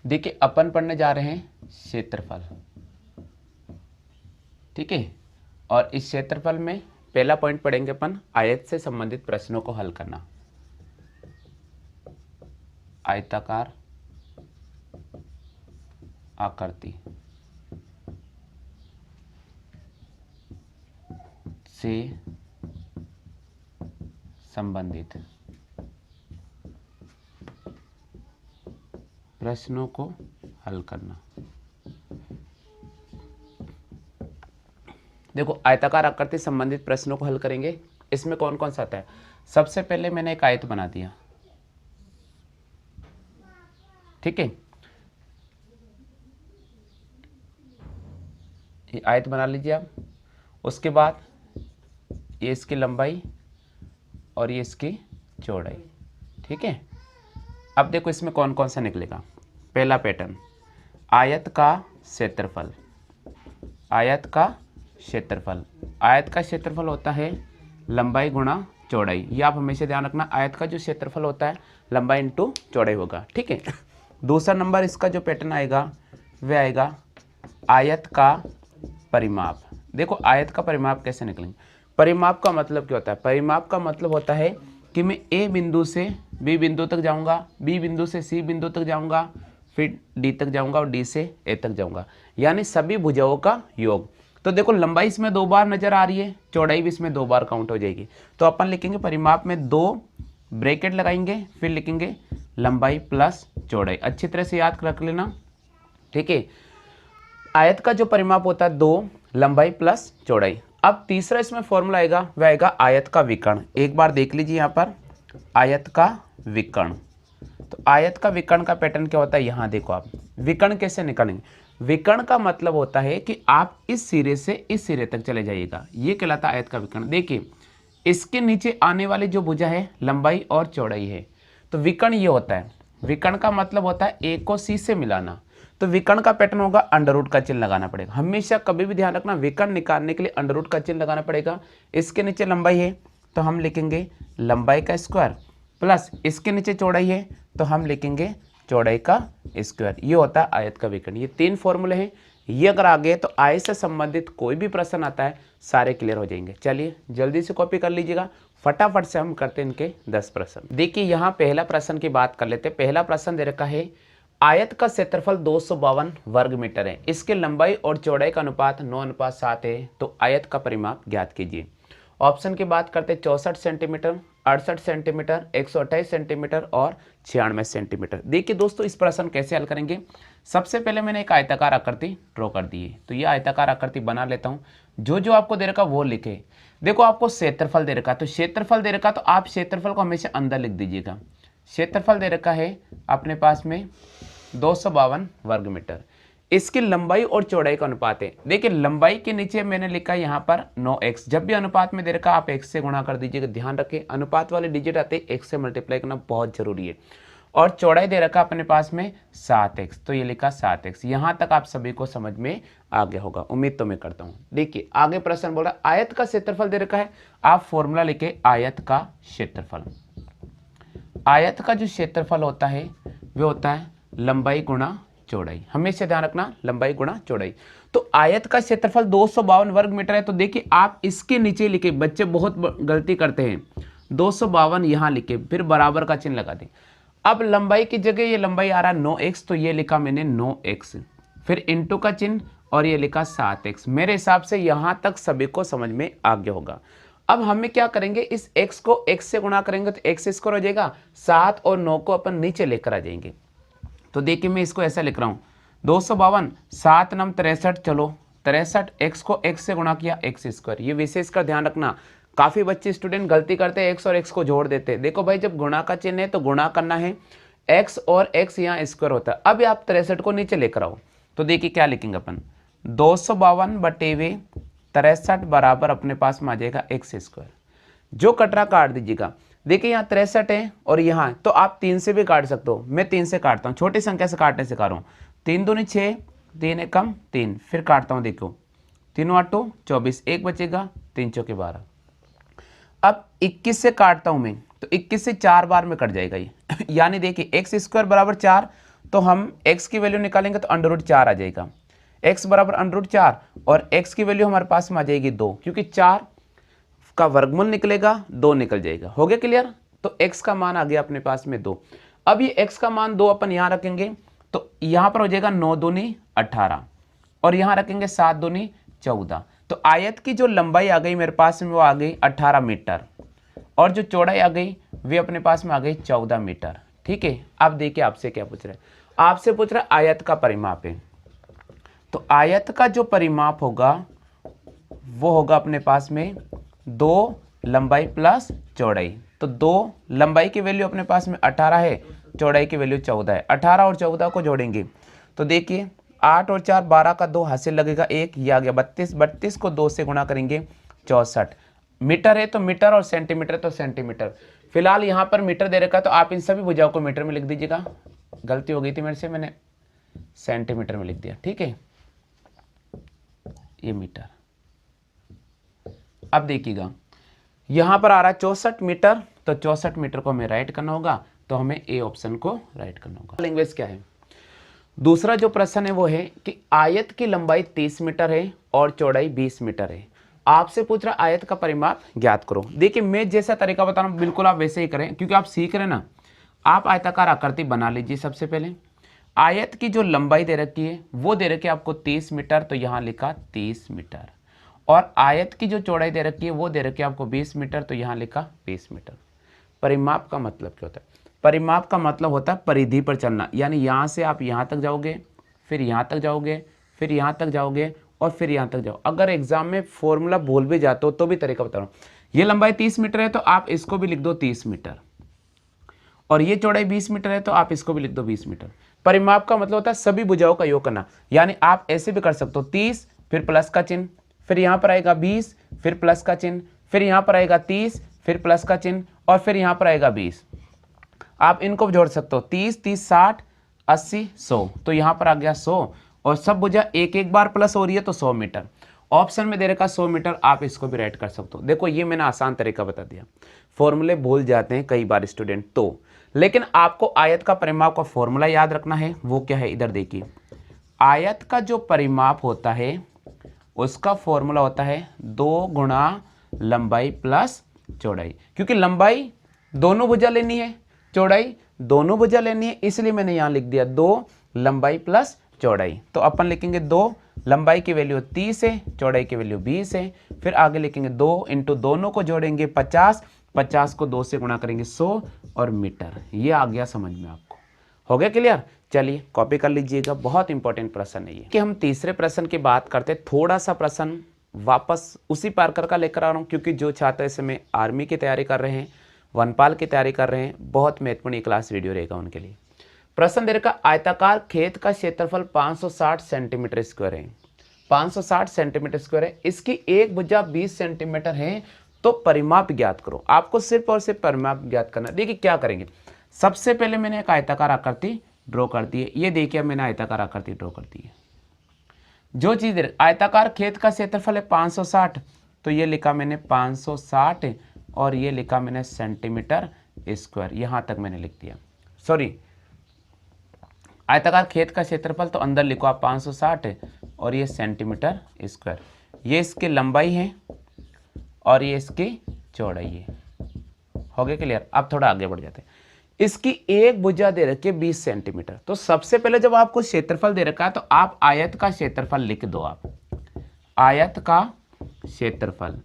देखिए अपन पढ़ने जा रहे हैं क्षेत्रफल, ठीक है। और इस क्षेत्रफल में पहला पॉइंट पढ़ेंगे अपन आयत से संबंधित प्रश्नों को हल करना। आयताकार आकृति से संबंधित प्रश्नों को हल करना। देखो आयताकार आकृति संबंधित प्रश्नों को हल करेंगे। इसमें कौन कौन सा आता है? सबसे पहले मैंने एक आयत बना दिया, ठीक है। ये आयत बना लीजिए आप। उसके बाद ये इसकी लंबाई और ये इसकी चौड़ाई, ठीक है। अब देखो इसमें कौन कौन सा निकलेगा। पहला पैटर्न, आयत का क्षेत्रफल। आयत का क्षेत्रफल, आयत का क्षेत्रफल होता है लंबाई गुणा चौड़ाई। ये आप हमेशा ध्यान रखना, आयत का जो क्षेत्रफल होता है लंबाई इंटू चौड़ाई होगा, ठीक है। दूसरा नंबर इसका जो पैटर्न आएगा वह आएगा आयत का परिमाप। देखो आयत का परिमाप कैसे निकलेंगे। परिमाप का मतलब क्या होता है? परिमाप का मतलब होता है कि मैं ए बिंदु से बी बिंदु तक जाऊंगा, बी बिंदु से सी बिंदु तक जाऊंगा, फिर डी तक जाऊंगा और डी से ए तक जाऊंगा, यानी सभी भुजाओं का योग। तो देखो लंबाई इसमें 2 बार नजर आ रही है, चौड़ाई भी इसमें 2 बार काउंट हो जाएगी। तो अपन लिखेंगे परिमाप में 2 ब्रैकेट लगाएंगे, फिर लिखेंगे लंबाई प्लस चौड़ाई। अच्छी तरह से याद रख लेना, ठीक है। आयत का जो परिमाप होता है 2 लंबाई प्लस चौड़ाई। अब तीसरा इसमें फॉर्मूला आएगा, वह आएगा आयत का विकर्ण। एक बार देख लीजिए यहाँ पर आयत का विकर्ण। तो आयत का विकर्ण का पैटर्न क्या होता है, यहाँ देखो आप विकर्ण कैसे निकालेंगे। विकर्ण का मतलब होता है कि आप इस सिरे से इस सिरे तक चले जाइएगा, ये कहलाता है आयत का विकर्ण। देखिए इसके नीचे आने वाली जो भुजा है लंबाई और चौड़ाई है, तो विकर्ण ये होता है। विकर्ण का मतलब होता है ए को सी से मिलाना। तो विकर्ण का पैटर्न होगा अंडर रूट का चिन्ह लगाना पड़ेगा। हमेशा कभी भी ध्यान रखना, विकर्ण निकालने के लिए अंडर रूट का चिन्ह लगाना पड़ेगा। इसके नीचे लंबाई है तो हम लिखेंगे लंबाई का स्क्वायर, प्लस इसके नीचे चौड़ाई है तो हम लिखेंगे चौड़ाई का स्क्वायर। ये होता है आयत का विकर्ण। ये 3 फॉर्मूले हैं। ये अगर आ गए तो आयत से संबंधित कोई भी प्रश्न आता है सारे क्लियर हो जाएंगे। चलिए जल्दी से कॉपी कर लीजिएगा, फटाफट से हम करते हैं इनके 10 प्रश्न। देखिए यहाँ पहला प्रश्न की बात कर लेते हैं। पहला प्रश्न दे रखा है आयत का क्षेत्रफल 252 वर्ग मीटर है, इसके लंबाई और चौड़ाई का अनुपात 9:7 है, तो आयत का परिमाप ज्ञात कीजिए। ऑप्शन की बात करते हैं 64 सेंटीमीटर, 68 सेंटीमीटर, 128 सेंटीमीटर और 96 सेंटीमीटर। देखिए दोस्तों इस प्रश्न कैसे हल करेंगे। सबसे पहले मैंने एक आयताकार आकृति ड्रॉ कर दी है, तो ये आयताकार आकृति बना लेता हूँ। जो जो आपको दे रखा वो लिखे। देखो आपको क्षेत्रफल दे रखा, तो क्षेत्रफल दे रखा तो आप क्षेत्रफल को हमेशा अंदर लिख दीजिएगा। क्षेत्रफल दे रखा है अपने पास में 252 वर्ग मीटर। इसकी लंबाई और चौड़ाई का अनुपात है। देखिए लंबाई के नीचे मैंने लिखा यहाँ पर 9x। जब भी अनुपात में दे रखा आप x से गुणा कर दीजिएगा। ध्यान रखें अनुपात वाले डिजिट आते हैं x से मल्टीप्लाई करना बहुत जरूरी है। और चौड़ाई दे रखा अपने पास में 7x, तो ये लिखा 7x। यहाँ तक आप सभी को समझ में आ गया होगा, उम्मीद तो मैं करता हूँ। देखिए आगे प्रश्न बोल रहा है आयत का क्षेत्रफल दे रखा है, आप फॉर्मूला लिखे आयत का क्षेत्रफल। आयत का जो क्षेत्रफल होता है वो होता है लंबाई गुणा चौड़ाई। हमेशा ध्यान रखना लंबाई गुणा चौड़ाई। तो आयत का क्षेत्रफल 252 वर्ग मीटर है, तो देखिए आप इसके नीचे लिखे, बच्चे बहुत गलती करते हैं, 252 यहाँ लिखे फिर बराबर का चिन्ह लगा दें। अब लंबाई की जगह ये लंबाई आ रहा है 9x, तो ये लिखा मैंने 9x, फिर इंटू का चिन्ह और ये लिखा 7x। मेरे हिसाब से यहाँ तक सभी को समझ में आ गया होगा। अब हमें क्या करेंगे, इस x को x से गुणा करेंगे तो x स्क्वायर हो जाएगा, 7 और 9 को अपन नीचे लेकर आ जाएंगे। तो देखिए मैं इसको ऐसा लिख रहा हूँ 252, 7 9 63, चलो 63, x को x से गुणा किया x स्क्वायर। ये विशेष कर ध्यान रखना, काफ़ी बच्चे स्टूडेंट गलती करते हैं x और x को जोड़ देते हैं। देखो भाई जब गुणा का चिन्ह है तो गुणा करना है, x और x यहाँ स्क्वायर होता है। अब आप 63 को नीचे लेकर आओ, तो देखिए क्या लिखेंगे अपन 252 बटे 63 बराबर अपने पास में आ जाएगा x स्क्वायर। जो कटरा काट दीजिएगा। देखिए यहाँ 63 है और यहाँ, तो आप 3 से भी काट सकते हो। मैं 3 से काटता हूँ, छोटी संख्या से काटने सिखा रहा हूँ। 3 दूनी 6, 3 एकम 3, फिर काटता हूँ। देखो 3 8 24, 1 बचेगा, 3 चौके 12। अब 21 से काटता हूँ मैं, तो 21 से 4 बार में कट जाएगा ये यानी देखिए x स्क्वायर बराबर 4, तो हम x की वैल्यू निकालेंगे तो √4 आ जाएगा, x बराबर √4 और x की वैल्यू हमारे पास में आ जाएगी 2, क्योंकि 4 का वर्गमूल निकलेगा 2 निकल जाएगा। हो गया क्लियर? तो x का मान आ गया अपने पास में 2। अब ये x का मान 2 अपन यहाँ रखेंगे तो यहाँ पर हो जाएगा 9 दूनी 18 और यहाँ रखेंगे 7 दूनी 14। तो आयत की जो लंबाई आ गई मेरे पास में वो आ गई 18 मीटर और जो चौड़ाई आ गई वे अपने पास में आ गई 14 मीटर। ठीक है, अब देखिए आपसे क्या पूछ रहा है, आपसे पूछ रहा है आयत का परिमाप है। तो आयत का जो परिमाप होगा वो होगा अपने पास में 2 लंबाई प्लस चौड़ाई। तो 2 लंबाई की वैल्यू अपने पास में 18 है, चौड़ाई की वैल्यू 14 है। 18 और 14 को जोड़ेंगे तो देखिए 8 और 4 12 का 2 हासिल लगेगा 1, ये आ गया 32, 32 को 2 से गुणा करेंगे 64। मीटर है तो मीटर और सेंटीमीटर तो सेंटीमीटर। फिलहाल यहाँ पर मीटर दे रखा है तो आप इन सभी भुजाओं को मीटर में लिख दीजिएगा। गलती हो गई थी मेरे से, मैंने सेंटीमीटर में लिख दिया। ठीक है, ये मीटर। अब देखिएगा यहाँ पर आ रहा है 64 मीटर, तो 64 मीटर को हमें राइट करना होगा, तो हमें ए ऑप्शन को राइट करना होगा। लैंग्वेज क्या है? दूसरा जो प्रश्न है वो है कि आयत की लंबाई 30 मीटर है और चौड़ाई 20 मीटर है। आपसे पूछ रहा आयत का परिमाप ज्ञात करो। देखिए मैं जैसा तरीका बता रहा हूँ बिल्कुल आप वैसे ही करें, क्योंकि आप सीख रहे हैं ना। आप आयताकार आकृति बना लीजिए। सबसे पहले आयत की जो लंबाई दे रखी है वो दे रखी है आपको 30 मीटर, तो यहाँ लिखा 30 मीटर। और आयत की जो चौड़ाई दे रखी है वो दे रखी है आपको 20 मीटर, तो यहाँ लिखा 20 मीटर। परिमाप का मतलब क्या होता है? परिमाप का मतलब होता है परिधि पर चलना, यानी यहाँ से आप यहाँ तक जाओगे, फिर यहाँ तक जाओगे, फिर यहाँ तक जाओगे और फिर यहाँ तक जाओ। अगर एग्जाम में फॉर्मूला भूल भी जाते हो तो भी तरीका बता रहा हूँ। ये लंबाई 30 मीटर है तो आप इसको भी लिख दो 30 मीटर, और ये चौड़ाई 20 मीटर है तो आप इसको भी लिख दो 20 मीटर। परिमाप का मतलब होता है सभी भुजाओं का योग करना, यानी आप ऐसे भी कर सकते हो 30 फिर प्लस का चिन्ह, फिर यहाँ पर आएगा 20 फिर प्लस का चिन्ह, फिर यहाँ पर आएगा 30 फिर प्लस का चिन्ह और फिर यहाँ पर आएगा 20। आप इनको जोड़ सकते हो 30 30 60 80 100, तो यहाँ पर आ गया 100 और सब भुजा एक एक बार प्लस हो रही है तो 100 मीटर। ऑप्शन में दे रखा 100 मीटर, आप इसको भी राइट कर सकते हो। देखो ये मैंने आसान तरीका बता दिया, फॉर्मूले भूल जाते हैं कई बार स्टूडेंट तो, लेकिन आपको आयत का परिमाप का फॉर्मूला याद रखना है। वो क्या है? इधर देखिए, आयत का जो परिमाप होता है उसका फॉर्मूला होता है 2 गुणा लंबाई प्लस चौड़ाई, क्योंकि लंबाई दोनों भुजा लेनी है, चौड़ाई दोनों भुजा लेनी है, इसलिए मैंने यहाँ लिख दिया 2 लंबाई प्लस चौड़ाई। तो अपन लिखेंगे 2 लंबाई की वैल्यू 30 है, चौड़ाई की वैल्यू 20 है, फिर आगे लिखेंगे 2 इंटू दोनों को जोड़ेंगे 50, 50 को 2 से गुणा करेंगे 100 और मीटर। ये आ गया समझ में आपको। हो गया क्लियर? चलिए कॉपी कर लीजिएगा, बहुत इंपॉर्टेंट प्रश्न है ये। कि हम तीसरे प्रश्न की बात करते, थोड़ा सा प्रश्न वापस उसी पार्कर का लेकर आ रहा हूँ, क्योंकि जो छात्र इस समय आर्मी की तैयारी कर रहे हैं, वनपाल की तैयारी कर रहे हैं, बहुत महत्वपूर्ण क्लास वीडियो रहेगा उनके लिए। प्रश्न दे रखा आयताकार खेत का क्षेत्रफल 560 सेंटीमीटर स्क्वायर है, 560 सेंटीमीटर स्क्वायर है, इसकी एक भुजा 20 सेंटीमीटर है, तो परिमाप ज्ञात करो। आपको सिर्फ और सिर्फ परिमाप ज्ञात करना। देखिए क्या करेंगे, सबसे पहले मैंने एक आयताकार आकृति ड्रॉ कर दी है। ये देखिए मैंने आयताकार आकृति ड्रॉ कर दी है। जो चीज आयताकार खेत का क्षेत्रफल है 560, तो ये लिखा मैंने 560 और ये लिखा मैंने सेंटीमीटर स्क्वायर, यहां तक मैंने लिख दिया। सॉरी, आयताकार खेत का क्षेत्रफल तो अंदर लिखो आप 560 और ये सेंटीमीटर स्क्वायर, ये इसकी लंबाई है और ये इसकी चौड़ाई है। हो गया क्लियर? अब थोड़ा आगे बढ़ जाते हैं। इसकी एक भुजा दे रखी है 20 सेंटीमीटर, तो सबसे पहले जब आपको क्षेत्रफल दे रखा है तो आप आयत का क्षेत्रफल लिख दो। आप आयत का क्षेत्रफल,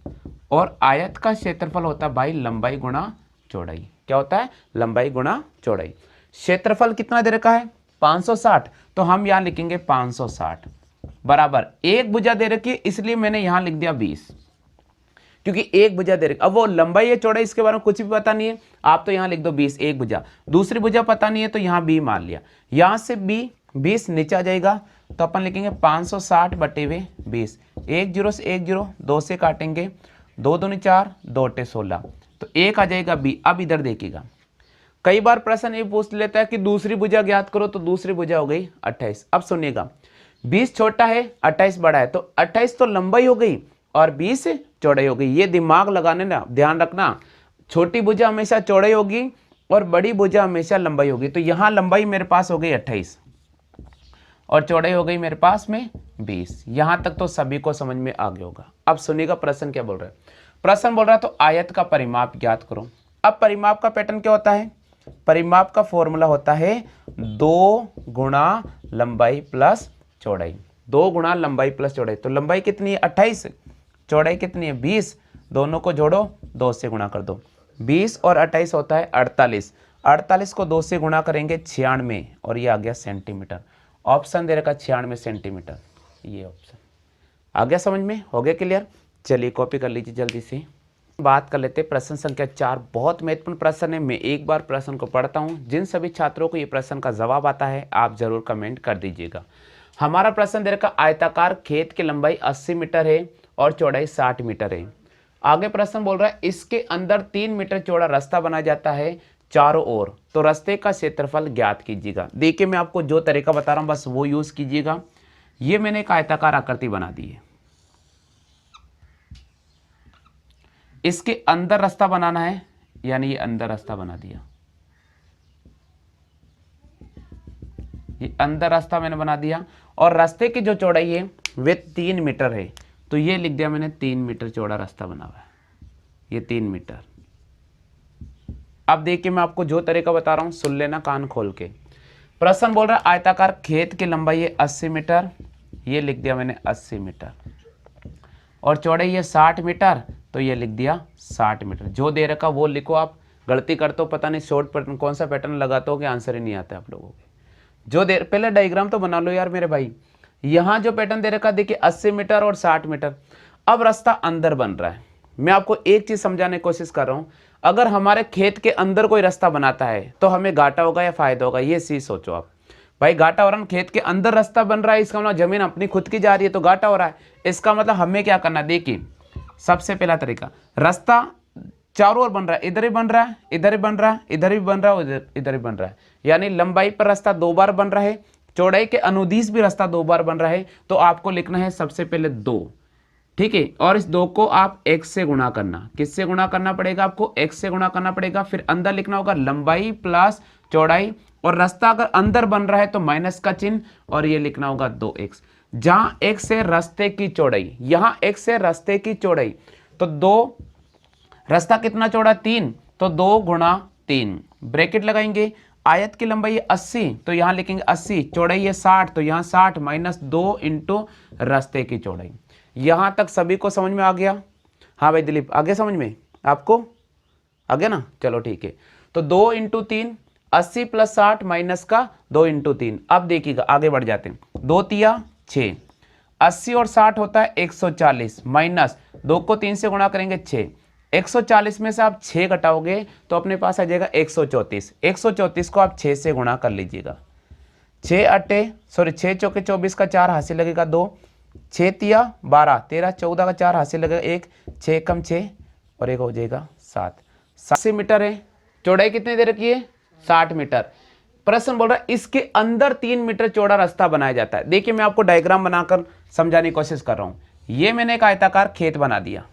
और आयत का क्षेत्रफल होता है भाई लंबाई गुणा चौड़ाई। क्या होता है? लंबाई गुणा चौड़ाई। क्षेत्रफल कितना दे रखा है? 560, तो हम यहां लिखेंगे 560 बराबर एक भुजा दे रखी है, इसलिए मैंने यहां लिख दिया 20, क्योंकि एक भुजा दे रखी। अब वो लंबाई है चौड़ाई इसके बारे में कुछ भी पता नहीं है, आप तो यहां लिख दो 20 एक भुजा, दूसरी भुजा पता नहीं है तो यहां b मान लिया, यहां से b 20 नीचे आ जाएगा, तो अपन लिखेंगे 560 बटे हुए 20, 1 0 से 1 0, 2 से काटेंगे, 2 दूनी 4, 2 8 16, तो 1 आ जाएगा b। अब इधर देखिएगा, कई बार प्रश्न ये पूछ लेता है कि दूसरी भुजा ज्ञात करो, तो दूसरी भुजा हो गई 28। अब सुनिएगा, 20 छोटा है 28 बड़ा है, तो 28 तो लंबाई हो गई और 20 चौड़ाई हो गई। ये दिमाग लगाने ना, ध्यान रखना, छोटी भुजा हमेशा चौड़ाई होगी और बड़ी भुजा हमेशा लंबाई होगी। तो यहाँ लंबाई मेरे पास हो गई 28, और चौड़ाई हो गई मेरे पास में 20। यहाँ तक तो सभी को समझ में आ गया होगा। अब सुनिएगा प्रश्न क्या बोल रहा है। प्रश्न बोल रहा है तो आयत का परिमाप ज्ञात करो। अब परिमाप का पैटर्न क्या होता है, परिमाप का फॉर्मूला होता है 2 गुणा लंबाई प्लस चौड़ाई। 2 गुणा लंबाई प्लस चौड़ाई, तो लंबाई कितनी है 28, चौड़ाई कितनी है 20, दोनों को जोड़ो 2 से गुणा कर दो। 20 और 28 होता है 48, 48 को 2 से गुणा करेंगे 96 और ये आ गया सेंटीमीटर। ऑप्शन दे रखा 96 सेंटीमीटर, ये ऑप्शन आ गया समझ में, हो गया क्लियर। चलिए कॉपी कर लीजिए जल्दी से। बात कर लेते हैं प्रश्न संख्या 4, बहुत महत्वपूर्ण प्रश्न है। मैं एक बार प्रश्न को पढ़ता हूं, जिन सभी छात्रों को ये प्रश्न का जवाब आता है आप जरूर कमेंट कर दीजिएगा। हमारा प्रश्न दे रखा आयताकार खेत की लंबाई 80 मीटर है और चौड़ाई 60 मीटर है। आगे प्रश्न बोल रहा है इसके अंदर 3 मीटर चौड़ा रास्ता बनाया जाता है चारों ओर, तो रास्ते का क्षेत्रफल ज्ञात कीजिएगा। देखिए मैं आपको जो तरीका बता रहा हूं बस वो यूज कीजिएगा। ये मैंने एक आयताकार आकृति बना दी है, इसके अंदर रास्ता बनाना है, यानी ये अंदर रास्ता बना दिया, ये अंदर रास्ता मैंने बना दिया। और रास्ते की जो चौड़ाई है वे 3 मीटर है, तो ये लिख दिया मैंने 3 मीटर चौड़ा रास्ता बना हुआ है, ये 3 मीटर। अब देखिए मैं आपको जो तरीका बता रहा हूं सुन लेना कान खोल के। प्रश्न बोल रहा है आयताकार खेत की लंबाई है 80 मीटर, ये लिख दिया मैंने 80 मीटर, और चौड़ाई है 60 मीटर, तो ये लिख दिया 60 मीटर। जो दे रखा वो लिखो। आप गलती करते हो पता नहीं शॉर्ट पैटर्न कौन सा पैटर्न लगाते हो कि आंसर ही नहीं आता आप लोगों के। जो दे पहले डायग्राम तो बना लो यार मेरे भाई। यहाँ जो पैटर्न दे रखा देखिए 80 मीटर और 60 मीटर। अब रास्ता अंदर बन रहा है, मैं आपको एक चीज समझाने की कोशिश कर रहा हूँ। अगर हमारे खेत के अंदर कोई रास्ता बनाता है तो हमें घाटा होगा या फायदा होगा, ये चीज सोचो आप। भाई घाटा हो रहा है, खेत के अंदर रास्ता बन रहा है, इसका मतलब जमीन अपनी खुद की जा रही है तो घाटा हो रहा है। इसका मतलब हमें क्या करना, देखिए सबसे पहला तरीका, रास्ता चारों ओर बन रहा है, इधर ही बन रहा है, इधर ही बन रहा है, इधर भी बन रहा है, इधर ही बन रहा है, यानी लंबाई पर रास्ता 2 बार बन रहा है, चौड़ाई के अनुदिश भी रास्ता 2 बार बन रहा है। तो आपको लिखना है सबसे पहले 2, ठीक है, और इस 2 को आप x से गुणा करना। किससे गुणा करना पड़ेगा आपको, x से गुणा करना पड़ेगा। फिर अंदर लिखना होगा लंबाई प्लस चौड़ाई, और रास्ता अगर अंदर बन रहा है तो माइनस का चिन्ह, और ये लिखना होगा 2x। जहां x है रास्ते की चौड़ाई, यहां x है रास्ते की चौड़ाई, तो 2, रास्ता कितना चौड़ा 3, तो 2 गुणा 3, ब्रैकेट लगाएंगे। आयत की लंबाई है 80, तो यहां लिखेंगे 80, चौड़ाई है 60, तो यहां 60 माइनस 2 इंटू रास्ते की चौड़ाई। यहां तक सभी को समझ में आ गया? हाँ भाई दिलीप, आगे समझ में आपको आ गया ना? चलो ठीक है। तो 2 इंटू 3, 80 प्लस 60 माइनस का 2 इंटू 3। अब देखिएगा आगे बढ़ जाते हैं। 2 तिया 6, 80 और 60 होता है 140, माइनस 2 को 3 से गुणा करेंगे 6, 140 में से आप 6 घटाओगे तो अपने पास आ जाएगा 134। 134 को आप 6 से गुणा कर लीजिएगा। 6 चौके 24 का 4 हासिल लगेगा 2, 6 तिया 12, 13 14 का 4 हासिल लगेगा 1, 6 कम 6 और 1 हो जाएगा 7। 80 मीटर है, चौड़ाई कितनी दे रखी है 60 मीटर। प्रश्न बोल रहा है इसके अंदर 3 मीटर चौड़ा रास्ता बनाया जाता है। देखिए मैं आपको डायग्राम बनाकर समझाने की कोशिश कर रहा हूं। ये मैंने एक आयताकार खेत बना दिया,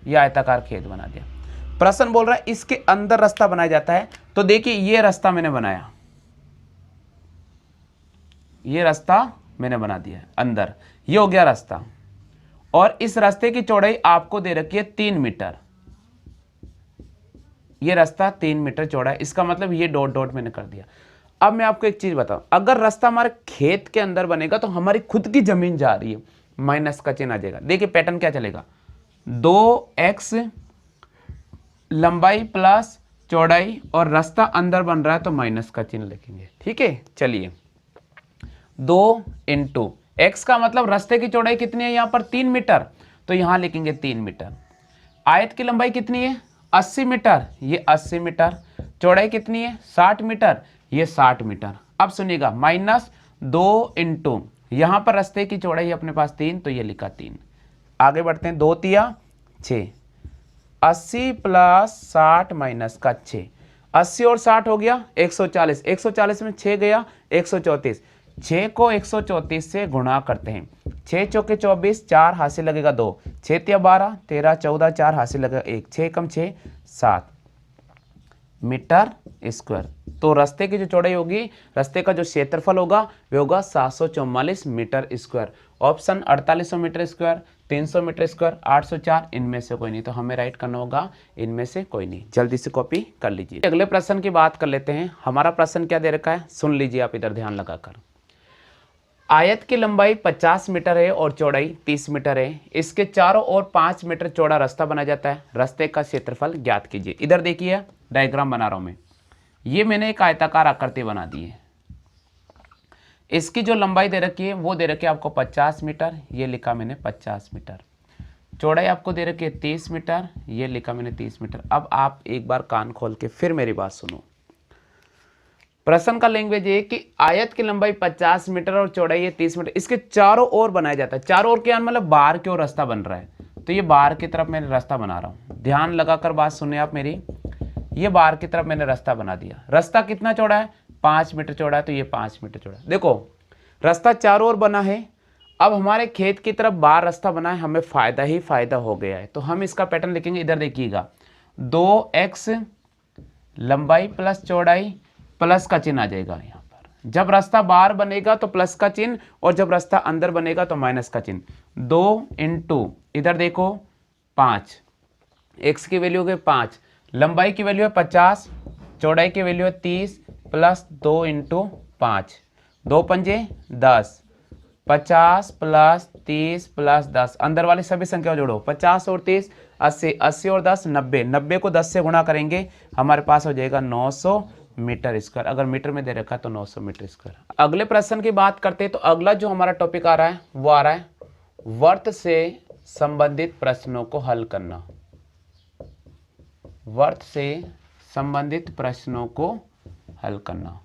ये आयताकार खेत बना दिया। प्रश्न बोल रहा है इसके अंदर रास्ता बनाया जाता है, तो देखिए ये रास्ता मैंने बनाया, ये रास्ता मैंने बना दिया अंदर, ये हो गया रास्ता। और इस रास्ते की चौड़ाई आपको दे रखी है 3 मीटर, ये रास्ता 3 मीटर चौड़ा है, इसका मतलब ये डॉट डॉट मैंने कर दिया। अब मैं आपको एक चीज बताऊं, अगर रास्ता हमारे खेत के अंदर बनेगा तो हमारी खुद की जमीन जा रही है, माइनस का चिन्ह आ जाएगा। देखिए पैटर्न क्या चलेगा, 2x लंबाई प्लस चौड़ाई और रास्ता अंदर बन रहा है तो माइनस का चिन्ह लिखेंगे, ठीक है। चलिए 2 इंटू एक्स का मतलब रास्ते की चौड़ाई कितनी है यहाँ पर 3 मीटर, तो यहां लिखेंगे 3 मीटर। आयत की लंबाई कितनी है 80 मीटर, ये 80 मीटर। चौड़ाई कितनी है 60 मीटर, ये 60 मीटर। अब सुनिएगा माइनस 2 इंटू यहां पर रास्ते की चौड़ाई है अपने पास 3, तो ये लिखा 3। आगे बढ़ते हैं, 2 तिया 6, 80 प्लस 60 माइनस का 6, 80 और 60 हो गया 140, 140 में 6 गया 134, 6 को 134 से गुणा करते हैं। 6 चौके 24, 4 हासिल लगेगा 2, 6 तिया 12, 13 14 4 हासिल लगेगा 1, 6 कम 6 7 मीटर स्क्वायर। तो रास्ते की जो चौड़ाई होगी, रास्ते का जो क्षेत्रफल होगा वो होगा 744 metre square. Option 4800 metre square, 300 metre square, 804, इनमें से कोई नहीं। तो हमें राइट करना होगा इनमें से कोई नहीं। जल्दी से कॉपी कर लीजिए। अगले प्रश्न की बात कर लेते हैं। हमारा प्रश्न क्या दे रखा है, सुन लीजिए आप इधर ध्यान लगाकर। आयत की लंबाई 50 मीटर है और चौड़ाई 30 मीटर है। इसके चारों ओर 5 मीटर चौड़ा रास्ता बना जाता है। रास्ते का क्षेत्रफल ज्ञात कीजिए। इधर देखिए डायग्राम बना रहा हूं मैं। ये मैंने एक आयताकार आकृति बना दी है। इसकी जो लंबाई दे रखी है वो दे रखी है आपको 50 मीटर, ये लिखा मैंने 50 मीटर। चौड़ाई आपको दे रखी है 30 मीटर, ये लिखा मैंने 30 मीटर। अब आप एक बार कान खोल के फिर मेरी बात सुनो। प्रश्न का लैंग्वेज है कि आयत की लंबाई 50 मीटर और चौड़ाई है 30 मीटर। इसके चारों ओर बनाया जाता है। चारों ओर क्या मतलब बाहर की ओर रास्ता बन रहा है। तो ये बाहर की तरफ मैंने रास्ता बना रहा हूँ। ध्यान लगाकर बात सुनिए आप मेरी। ये बाहर की तरफ मैंने रास्ता बना दिया। रास्ता कितना चौड़ा है, 5 मीटर चौड़ा है। तो ये 5 मीटर चौड़ा है। देखो रास्ता चारों ओर बना है। अब हमारे खेत की तरफ बाहर रास्ता बना है, हमें फायदा ही फायदा हो गया है। तो हम इसका पैटर्न लिखेंगे। इधर देखिएगा 2x लंबाई प्लस चौड़ाई प्लस का चिन्ह आ जाएगा यहाँ पर। जब रास्ता बाहर बनेगा तो प्लस का चिन्ह, और जब रास्ता अंदर बनेगा तो माइनस का चिन्ह। 2 इंटू इधर देखो 5, x की वैल्यू हो गई 5, लंबाई की वैल्यू है 50, चौड़ाई की वैल्यू है 30, प्लस 2 इंटू 5, 2 पंजे 10, 50 प्लस 30 प्लस 10, अंदर वाली सभी संख्या जोड़ो। 50 और 30 80, 80 और 10 90, 90 को 10 से गुणा करेंगे, हमारे पास हो जाएगा 900 मीटर स्क्वायर। अगर मीटर में दे रखा है तो 900 मीटर स्क्वायर। अगले प्रश्न की बात करते हैं। तो अगला जो हमारा टॉपिक आ रहा है वो आ रहा है वर्त से संबंधित प्रश्नों को हल करना। वर्त से संबंधित प्रश्नों को हल करना।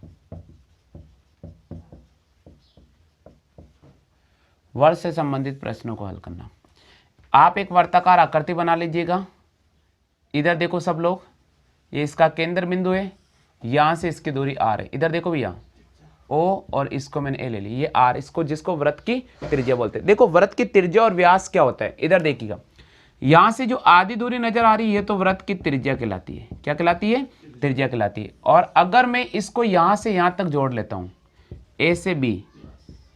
वर्त से संबंधित प्रश्नों को हल करना। आप एक वर्ताकार आकृति बना लीजिएगा। इधर देखो सब लोग, ये इसका केंद्र बिंदु है, यहां से इसकी दूरी r है। इधर देखो भैया O और इसको मैंने A ले ली, ये R, इसको जिसको वृत्त की त्रिज्या बोलते हैं। देखो वृत्त की त्रिज्या और व्यास क्या होता है, इधर देखिएगा। यहां से जो आधी दूरी नजर आ रही है तो वृत्त की त्रिज्या कहलाती है। क्या कहलाती है, त्रिज्या कहलाती है। और अगर मैं इसको यहां से यहां तक जोड़ लेता हूं A से B,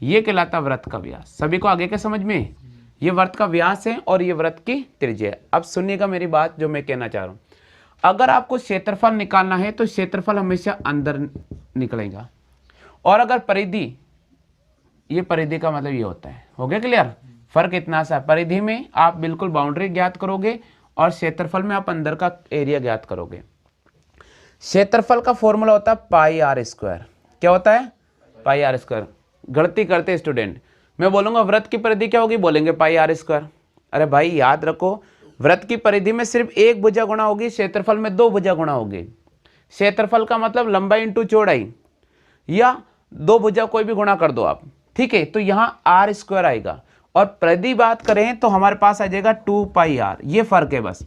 ये कहलाता वृत्त का व्यास। सभी को आगे के समझ में, ये वृत्त का व्यास है और ये वृत्त की त्रिज्या है। अब सुनिएगा मेरी बात जो मैं कहना चाह रहा हूं। अगर आपको क्षेत्रफल निकालना है तो क्षेत्रफल हमेशा अंदर निकलेगा, और अगर परिधि, ये परिधि का मतलब ये होता है। हो गया क्लियर, फर्क इतना सा। परिधि में आप बिल्कुल बाउंड्री ज्ञात करोगे और क्षेत्रफल में आप अंदर का एरिया ज्ञात करोगे। क्षेत्रफल का फॉर्मूला होता है पाई आर स्क्वायर। क्या होता है, पाई आर स्क्वायर। गलती करते स्टूडेंट, मैं बोलूंगा वृत्त की परिधि क्या होगी, बोलेंगे पाई आर स्क्वायर। अरे भाई याद रखो, वृत्त की परिधि में सिर्फ एक भुजा गुणा होगी, क्षेत्रफल में 2 भुजा गुणा होगी। क्षेत्रफल का मतलब लंबाई इंटू चौड़ाई, या 2 भुजा कोई भी गुणा कर दो आप, ठीक है। तो यहाँ आर स्क्वायर आएगा। और परिधि बात करें तो हमारे पास आ जाएगा 2 पाई आर। ये फर्क है बस।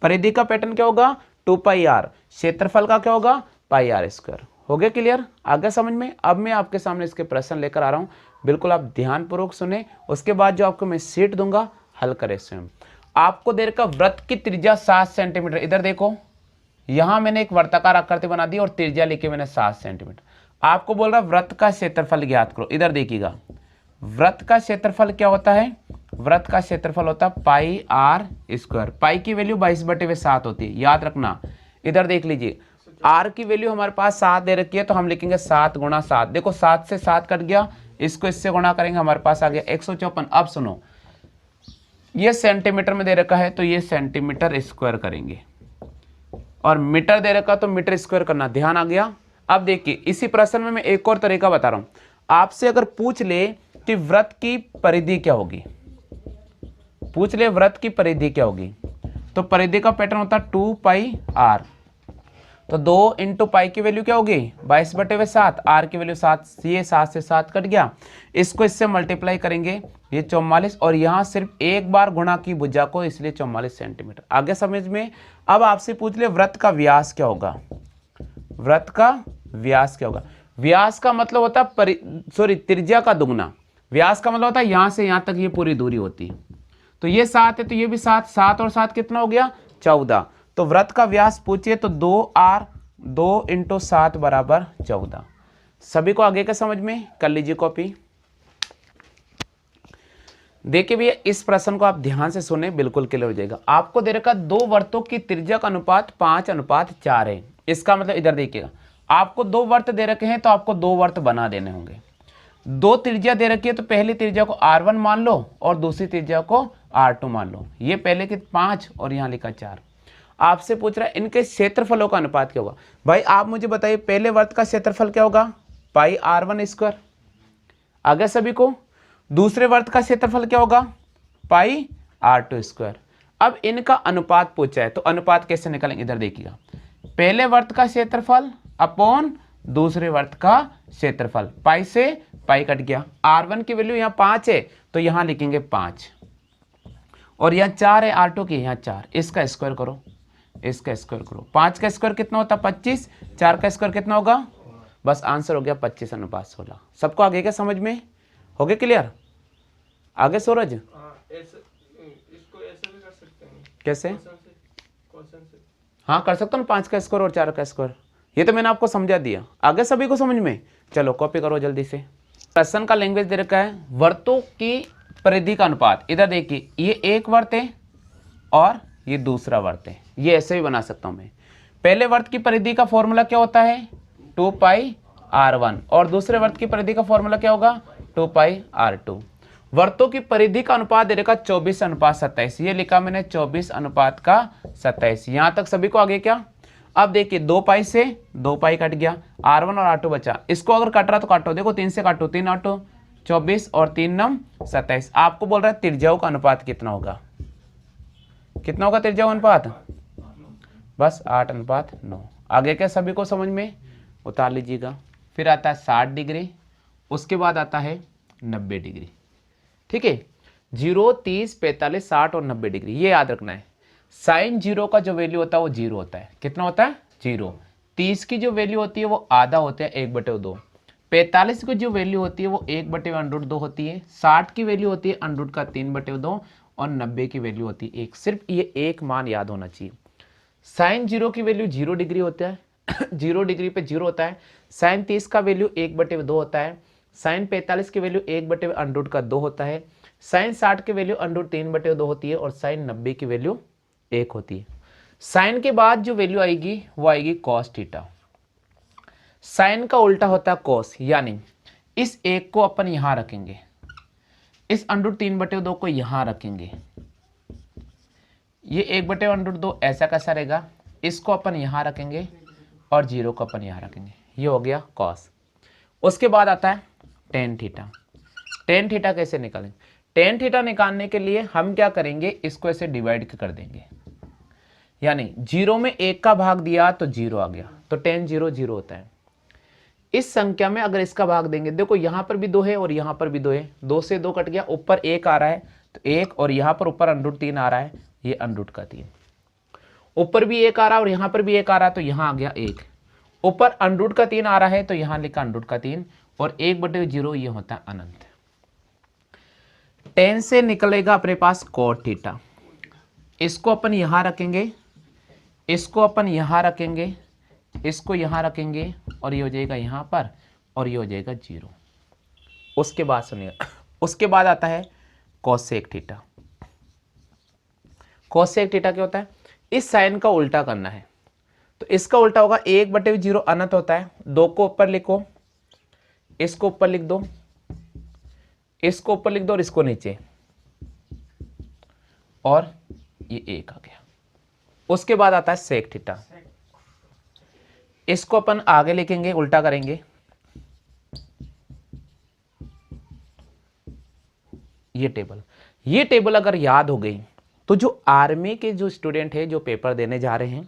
परिधि का पैटर्न क्या होगा, 2 पाई आर। क्षेत्रफल का क्या होगा, पाई आर स्क्वायर। हो गया क्लियर, आगे समझ में। अब मैं आपके सामने इसके प्रश्न लेकर आ रहा हूँ, बिल्कुल आप ध्यानपूर्वक सुने। उसके बाद जो आपको मैं सीट दूंगा, हल करें स्वयं। आपको देर का वृत्त की त्रिज्या 7 सेंटीमीटर। इधर देखो, यहां मैंने एक वर्ताकार आकृति बना दी और त्रिज्या लिखी मैंने 7 सेंटीमीटर। आपको बोल रहा वृत्त का क्षेत्रफल ज्ञात करो। इधर देखिएगा, वृत्त का क्षेत्रफल क्या होता है, वृत्त का क्षेत्रफल होता है पाई आर स्क्वायर। पाई की वैल्यू 22/7 होती है, याद रखना। इधर देख लीजिए, आर की वैल्यू हमारे पास 7 दे रखी है, तो हम लिखेंगे 7 गुणा 7। देखो 7 से 7 कट गया, इसको इससे गुणा करेंगे, हमारे पास आ गया 154। अब सुनो, ये सेंटीमीटर में दे रखा है तो ये सेंटीमीटर स्क्वायर करेंगे, और मीटर दे रखा तो मीटर स्क्वायर करना। ध्यान आ गया। अब देखिए, इसी प्रश्न में मैं एक और तरीका बता रहा हूं। आपसे अगर पूछ ले कि वृत्त की परिधि क्या होगी, पूछ ले वृत्त की परिधि क्या होगी, तो परिधि का पैटर्न होता है 2 पाई आर। तो 2 इंटू पाई की वैल्यू क्या होगी, 22/7। आर की वैल्यू 7, ये 7 से 7 कट गया, इसको इससे मल्टीप्लाई करेंगे, ये 44। और यहाँ सिर्फ एक बार गुणा की भुजा को, इसलिए 44 सेंटीमीटर। आगे समझ में। अब आपसे पूछ ले वृत्त का व्यास क्या होगा, वृत्त का व्यास क्या होगा। व्यास का मतलब होता है त्रिज्या का दुगना। व्यास का मतलब होता है यहाँ से यहाँ तक ये पूरी दूरी होती है। तो ये 7 है तो ये भी 7, 7 और 7 कितना हो गया, 14। तो वृत्त का व्यास पूछिए तो 2r 2 × 7 बराबर 14। सभी को आगे का समझ में, कर लीजिए कॉपी। देखिए भैया इस प्रश्न को आप ध्यान से सुने, बिल्कुल क्लियर हो जाएगा। आपको दे रखा 2 वर्तों की त्रिज्या का अनुपात 5:4 है। इसका मतलब इधर देखिएगा, आपको 2 वर्त दे रखे हैं तो आपको 2 वर्त बना देने होंगे। 2 त्रिज्या दे रखी है तो पहली त्रिज्या को R1 मान लो और दूसरी त्रिज्या को R2 मान लो। ये पहले की 5 और यहाँ लिखा 4। आपसे पूछ रहा है इनके क्षेत्रफलों का अनुपात क्या होगा। भाई आप मुझे बताइए पहले वर्त का क्षेत्रफल क्या होगा, πr1²। आगे सभी को, दूसरे वर्त का क्षेत्रफल क्या होगा, πr2²। अब इनका अनुपात पूछा है तो अनुपात कैसे निकालेंगे, इधर देखिएगा, पहले वर्त का क्षेत्रफल अपॉन दूसरे वर्त का क्षेत्रफल, पाई से पाई कट गया। R1 की वैल्यू यहाँ 5 है तो यहाँ लिखेंगे 5 और यहाँ 4 है R2 की, यहाँ 4। इसका स्क्वायर करो, इसका स्क्वायर करो। 5 का स्क्वायर कितना होता है 25, 4 का स्क्वायर कितना होगा, बस आंसर हो गया 25:16। सबको आगे क्या समझ में, हो गया क्लियर। आगे सूरज, इसको ऐसे भी कर सकते हैं, कैसे, क्वेश्चन से। हाँ कर सकता हूँ, 5 का स्क्वायर और 4 का स्क्वायर, ये तो मैंने आपको समझा दिया। आगे सभी को समझ में, चलो कॉपी करो जल्दी से। प्रश्न का लैंग्वेज दे रखा है वर्तों की परिधि का अनुपात। इधर देखिए ये एक वर्त है और ये दूसरा वर्त है, ये ऐसे भी बना सकता हूँ मैं। पहले वर्त की परिधि का फॉर्मूला क्या होता है 2πr1 और दूसरे वर्त की परिधि का फॉर्मूला क्या होगा 2πr2। वर्तों की परिधि का अनुपात दे रखा 24:27, ये लिखा मैंने 24:27। यहां तक सभी को आगे क्या। अब देखिए 2 पाई से 2 पाई कट गया, R1 और R2 बचा। इसको अगर कट रहा तो काटो, देखो 3 से काटो, 3 8 24 और 3 9 27। आपको बोल रहा है त्रिज्याओं का अनुपात कितना होगा, कितना होगा त्रिज्याओं अनुपात, बस 8:9। आगे क्या सभी को समझ में, उतार लीजिएगा। फिर आता है 60 डिग्री, उसके बाद आता है 90 डिग्री। ठीक है, 0 30 45 60 और 90 डिग्री, ये याद रखना है। साइन 0 का जो वैल्यू होता है वो 0 होता है, कितना होता है 0। 30 की जो वैल्यू होती है वो आधा होता है 1/2। 45 की जो वैल्यू होती है वो 1/√2 होती है। 60 की वैल्यू होती है √3/2 और 90 की वैल्यू होती है 1। सिर्फ ये एक मान याद होना चाहिए। साइन 0 की वैल्यू 0 डिग्री होता है 0 डिग्री पे 0 होता है। साइन 30 का वैल्यू 1/2 होता है। साइन 45 की वैल्यू 1/√2 होता है। साइन 60 की वैल्यू √3/2 होती है और साइन 90 की वैल्यू 1 होती है। साइन के बाद जो वैल्यू आएगी वो आएगी कॉस थीटा। साइन का उल्टा होता है कॉस, यानी इस 1 को अपन यहां रखेंगे, इस √3/2 को यहां रखेंगे, ये 1/√2 ऐसा कैसा रहेगा, इसको अपन यहां रखेंगे और 0 को अपन यहां रखेंगे, ये हो गया कॉस। उसके बाद आता है टेन थीटा। टेन थीटा कैसे निकालेंगे, टेन थीटा निकालने के लिए हम क्या करेंगे, इसको ऐसे डिवाइड कर देंगे, यानी 0 में 1 का भाग दिया तो 0 आ गया, तो टेन 0 0 होता है। इस संख्या में अगर इसका भाग देंगे, देखो यहां पर भी 2 है और यहां पर भी 2 है, 2 से 2 कट गया, ऊपर 1 आ रहा है तो 1 और यहां पर ऊपर √3 आ रहा है, ये √3। ऊपर भी 1 आ रहा है और यहां पर भी 1 आ रहा है तो यहां आ गया 1। ऊपर √3 आ रहा है तो यहां लिखा √3 और 1/0 ये होता है अनंत। टेन से निकलेगा अपने पास कॉट थीटा, इसको अपन यहां रखेंगे, इसको अपन यहां रखेंगे, इसको यहां रखेंगे और ये हो जाएगा यहां पर और ये हो जाएगा 0। उसके बाद सुनिए, उसके बाद आता है कोसेक थीटा। कोसेक थीटा क्या होता है, इस साइन का उल्टा करना है तो इसका उल्टा होगा 1/0 अनंत होता है। 2 को ऊपर लिखो, इसको ऊपर लिख दो, इसको ऊपर लिख दो और इसको नीचे, और ये 1 आ गया। उसके बाद आता है सेक थीटा, इसको अपन आगे लिखेंगे, उल्टा करेंगे, ये टेबल अगर याद हो गई तो जो आर्मी के जो स्टूडेंट है जो पेपर देने जा रहे हैं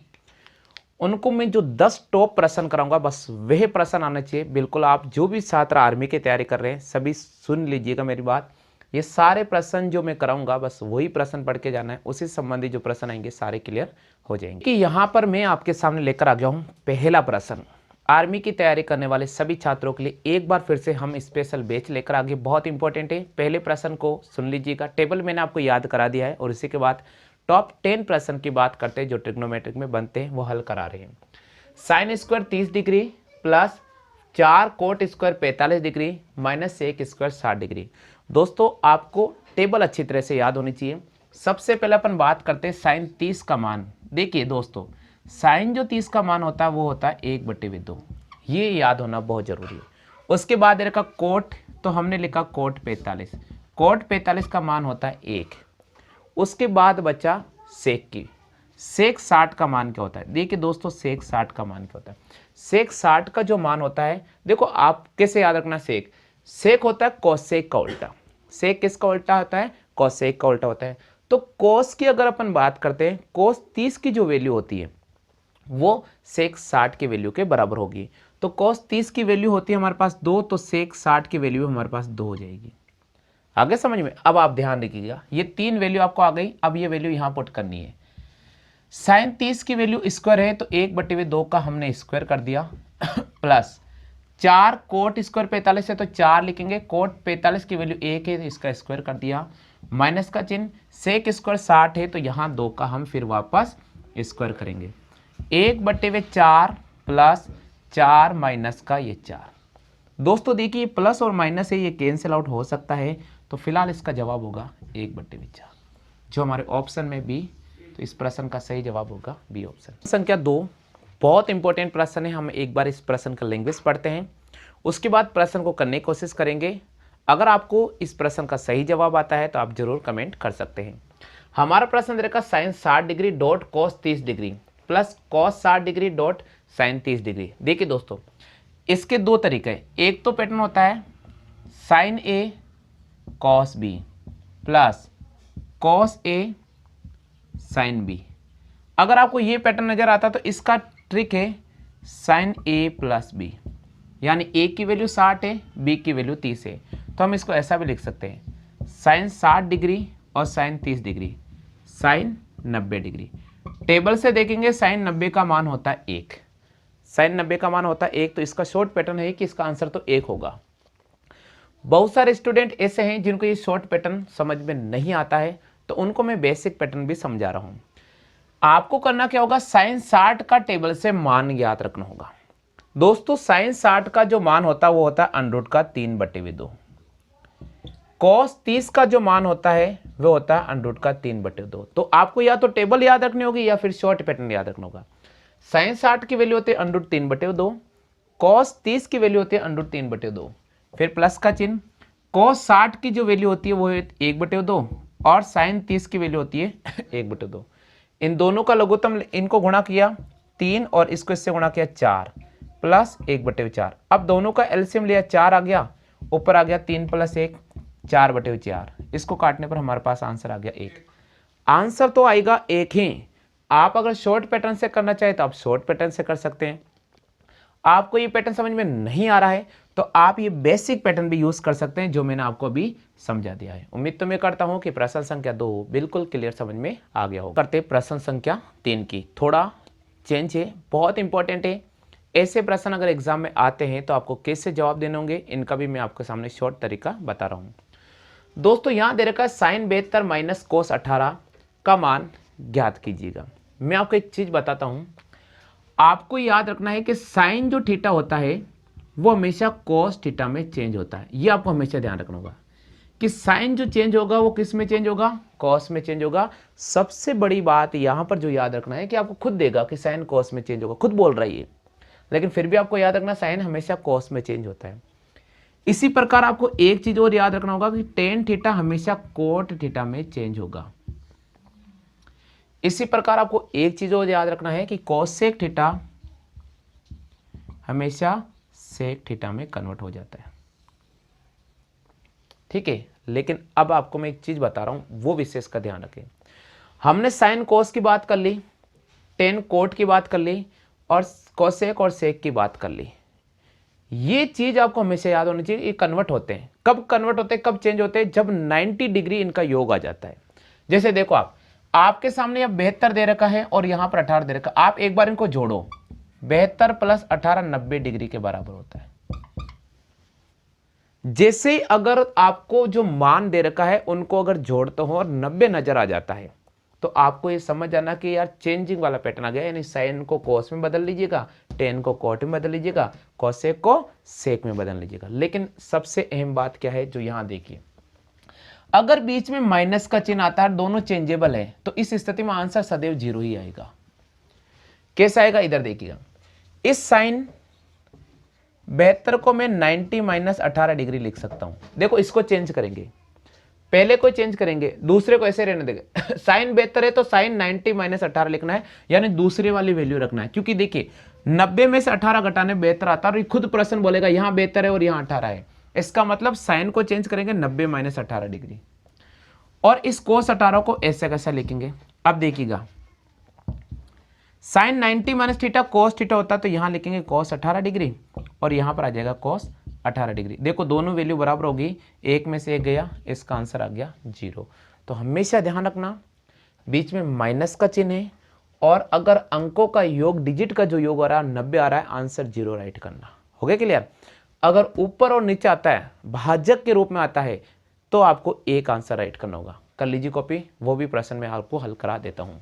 उनको मैं जो 10 टॉप प्रश्न कराऊंगा बस वह प्रश्न आना चाहिए। बिल्कुल आप जो भी छात्र आर्मी की तैयारी कर रहे हैं सभी सुन लीजिएगा मेरी बात, ये सारे प्रश्न जो मैं कराऊंगा बस वही प्रश्न पढ़ के जाना है, उसी संबंधी जो प्रश्न आएंगे सारे क्लियर हो जाएंगे। कि यहाँ पर मैं आपके सामने लेकर आ गया हूँ पहला प्रश्न, आर्मी की तैयारी करने वाले सभी छात्रों के लिए एक बार फिर से हम स्पेशल बैच लेकर आगे, बहुत इंपॉर्टेंट है। पहले प्रश्न को सुन लीजिएगा, टेबल मैंने आपको याद करा दिया है और इसी के बाद टॉप 10 प्रश्न की बात करते हैं जो ट्रिग्नोमेट्रिक में बनते हैं वो हल करा रहे हैं। Sine square 30 degree plus 4 coat square 45 degree minus 1 square 60 degree. दोस्तों आपको टेबल अच्छी तरह से याद होनी चाहिए। सबसे पहले अपन बात करते हैं साइन 30 का मान। देखिए दोस्तों, साइन जो 30 का मान होता है वो होता है 1/2, ये याद होना बहुत जरूरी है। उसके बाद देखा कोट, तो हमने लिखा कोट 45, कोट 45 का मान होता है 1। उसके बाद बचा सेक की, सेक 60 का मान क्या होता है? देखिए दोस्तों, सेक 60 का मान क्या होता है? सेक 60 का जो मान होता है, देखो आप कैसे याद रखना, सेक सेक होता है कोसेक का उल्टा। सेक किसका उल्टा होता है? कोसेक का उल्टा होता है। तो कोस की अगर अपन बात करते हैं, कोस 30 की जो वैल्यू होती है वो सेक 60 की वैल्यू के बराबर होगी। तो कोस 30 की वैल्यू होती है हमारे पास 2, तो सेक 60 की वैल्यू हमारे पास 2 हो जाएगी। आगे समझ में? अब आप ध्यान रखिएगा, ये 3 वैल्यू आपको आ गई। अब ये वैल्यू यहां पुट करनी है। साइन 30 की वैल्यू स्क्वायर है, तो 1/2 का हमने स्क्वायर कर दिया प्लस 4 कोट स्क्वायर 45 है तो 4 लिखेंगे, कोट 45 की वैल्यू 1 है तो इसका स्क्वायर कर दिया, माइनस का चिन्ह, सेक स्क्वायर 60 है तो यहाँ 2 का हम फिर वापस स्क्वायर करेंगे। 1/4 प्लस 4 माइनस का ये 4। दोस्तों देखिए, ये प्लस और माइनस है, ये कैंसिल आउट हो सकता है, तो फिलहाल इसका जवाब होगा 1/4, जो हमारे ऑप्शन में बी। तो इस प्रश्न का सही जवाब होगा बी ऑप्शन। संख्या 2 बहुत इंपॉर्टेंट प्रश्न है, हम एक बार इस प्रश्न का लैंग्वेज पढ़ते हैं, उसके बाद प्रश्न को करने की कोशिश करेंगे। अगर आपको इस प्रश्न का सही जवाब आता है तो आप जरूर कमेंट कर सकते हैं। हमारा प्रश्न रहेगा sine 60 degree dot cos 30 degree plus cos 60 degree dot sine 30 degree. देखिए दोस्तों, इसके 2 तरीके हैं। एक तो पैटर्न होता है sign A cos B plus cos A sine B. अगर आपको ये पैटर्न नजर आता है तो इसका ट्रिक है साइन ए प्लस बी, यानी ए की वैल्यू 60 है, बी की वैल्यू 30 है, तो हम इसको ऐसा भी लिख सकते हैं साइन 60 डिग्री और sine 30 degree sine 90 degree. Table से देखेंगे साइन 90 का मान होता है 1, साइन 90 का मान होता है 1, तो इसका शॉर्ट पैटर्न है कि इसका आंसर तो 1 होगा। बहुत सारे स्टूडेंट ऐसे हैं जिनको ये शॉर्ट पैटर्न समझ में नहीं आता है, तो उनको मैं बेसिक पैटर्न भी समझा रहा हूं। आपको करना क्या होगा, साइन 60 का टेबल से मान याद रखना होगा। दोस्तों साइन 60 का जो मान होता है वो होता है अंडरूट का 3/2। कॉस 30 का जो मान होता है वो होता है अंडरूट का 3/2। तो आपको या तो टेबल याद रखनी होगी या फिर शॉर्ट पैटर्न याद रखना होगा। साइन 60 की वैल्यू होती है अंडरूट 3/2, कॉस 30 की वैल्यू होती है अंडरूट 3/2, फिर प्लस का चिन्ह, कॉस 60 की जो वैल्यू होती है वो है 1/2 और साइन 30 की वैल्यू होती है 1/2। इन दोनों का लघुत्तम, इनको गुणा किया 3 और इसको इससे गुणा किया 4 प्लस 1/4। अब दोनों का एलसीएम लिया, 4 आ गया, ऊपर आ गया 3 + 1 4/4। इसको काटने पर हमारे पास आंसर आ गया 1। आंसर तो आएगा 1 ही। आप अगर शॉर्ट पैटर्न से करना चाहे तो आप शॉर्ट पैटर्न से कर सकते हैं। आपको ये पैटर्न समझ में नहीं आ रहा है तो आप ये बेसिक पैटर्न भी यूज कर सकते हैं, जो मैंने आपको अभी समझा दिया है। उम्मीद तो मैं करता हूं कि प्रश्न संख्या 2 बिल्कुल क्लियर समझ में आ गया होगा। करते प्रश्न संख्या 3 की, थोड़ा चेंज है, बहुत इंपॉर्टेंट है। ऐसे प्रश्न अगर एग्जाम में आते हैं तो आपको कैसे जवाब देने होंगे, इनका भी मैं आपके सामने शॉर्ट तरीका बता रहा हूँ। दोस्तों यहाँ दे रखा है साइन 72 माइनस कोस 18 का मान ज्ञात कीजिएगा। मैं आपको एक चीज बताता हूँ, आपको याद रखना है कि साइन जो थीटा होता है वो हमेशा कोस थीटा में चेंज होता है। ये आपको हमेशा ध्यान रखना होगा कि साइन जो चेंज होगा वो किस में चेंज होगा, कॉस में चेंज होगा। सबसे बड़ी बात यहाँ पर जो याद रखना है कि आपको खुद देगा कि साइन कॉस में चेंज होगा, खुद बोल रहा है ये, लेकिन फिर भी आपको याद रखना साइन हमेशा कॉस में चेंज होता है। इसी प्रकार आपको एक चीज और याद रखना होगा कि टेन थीटा हमेशा कोट थीटा में चेंज होगा। इसी प्रकार आपको एक चीज और याद रखना है कि कोसेक थीटा हमेशा सेक थीटा में कन्वर्ट हो जाता है। ठीक है, लेकिन अब आपको मैं एक चीज बता रहा हूं, वो विशेष का ध्यान रखें। हमने साइन कोस की बात कर ली, टेन कोट की बात कर ली और कोसेक और सेक की बात कर ली। ये चीज आपको हमेशा याद होनी चाहिए, ये कन्वर्ट होते हैं। कब कन्वर्ट होते हैं, कब चेंज होते हैं, जब 90 डिग्री इनका योग आ जाता है। जैसे देखो आपके सामने अब 72 दे रखा है और यहां पर 18 दे रखा है। आप एक बार इनको जोड़ो, 72 + 18 90 डिग्री के बराबर होता है। जैसे अगर आपको जो मान दे रखा है उनको अगर जोड़ते हो और 90 नजर आ जाता है तो आपको ये समझ जाना कि यार चेंजिंग वाला पैटर्न आ गया, यानी साइन को कॉस में बदल लीजिएगा, टेन को कॉट में बदल लीजिएगा, कॉसेक को सेक में बदल लीजिएगा। लेकिन सबसे अहम बात क्या है, जो यहाँ देखिए, अगर बीच में माइनस का चिन्ह आता है, दोनों चेंजेबल है, तो इस स्थिति में आंसर सदैव 0 ही आएगा। कैसा आएगा, इधर देखिएगा, इस साइन 72 को मैं 90 माइनस 18 डिग्री लिख सकता हूं। देखो इसको चेंज करेंगे, पहले को चेंज करेंगे, दूसरे को ऐसे रहने देंगे। साइन 72 है तो साइन 90 माइनस 18 लिखना है, यानी दूसरे वाली वैल्यू रखना है, क्योंकि देखिए 90 में से 18 घटाने 72 आता है, और खुद प्रश्न बोलेगा यहाँ 72 है और यहाँ 18 है, इसका मतलब साइन को चेंज करेंगे 90 माइनस 18 डिग्री, और इस कोस 18 को ऐसे कैसा लिखेंगे। अब देखिएगा, sine 90 minus theta cos theta होता है, तो यहां लिखेंगे कोस 18 डिग्री, और यहां पर आ जाएगा कोस 18 डिग्री। देखो दोनों वैल्यू बराबर होगी, एक में से एक गया, इसका आंसर आ गया 0। तो हमेशा ध्यान रखना, बीच में माइनस का चिन्ह है, और अगर अंकों का योग, डिजिट का जो योग आ रहा है 90 आ रहा है, आंसर 0 राइट करना। हो गया क्लियर। अगर ऊपर और नीचे आता है, भाजक के रूप में आता है, तो आपको एक आंसर राइट करना होगा। कर लीजिए कॉपी, वो भी प्रश्न में आपको हल करा देता हूं।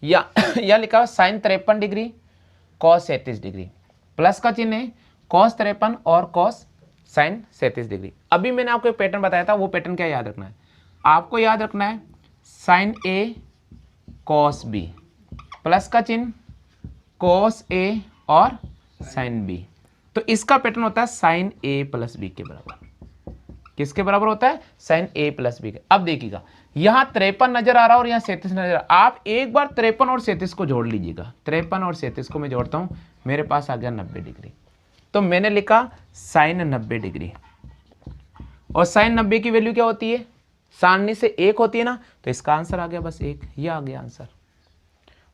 या लिखा हुआ sine 53 degree cos 37 degree, plus का चिन्ह है, कॉस 53 और कॉस साइन 37 डिग्री। अभी मैंने आपको एक पैटर्न बताया था, वो पैटर्न क्या याद रखना है, आपको याद रखना है साइन ए कॉस बी, प्लस का चिन्ह कॉस ए और साइन बी। तो इसका पैटर्न होता है साइन ए प्लस बी के बराबर। किसके बराबर होता है, साइन ए प्लस बी के। अब देखिएगा, यहां 53 नजर आ रहा है और यहां 37 नजर आ रहा है। आप एक बार 53 और 37 को जोड़ लीजिएगा, 53 और 37 को मैं जोड़ता हूं, मेरे पास आ गया 90 डिग्री। तो मैंने लिखा साइन 90 डिग्री, और साइन 90 की वैल्यू क्या होती है, सारणी से 1 होती है ना, तो इसका आंसर आ गया बस 1, ये आ गया आंसर।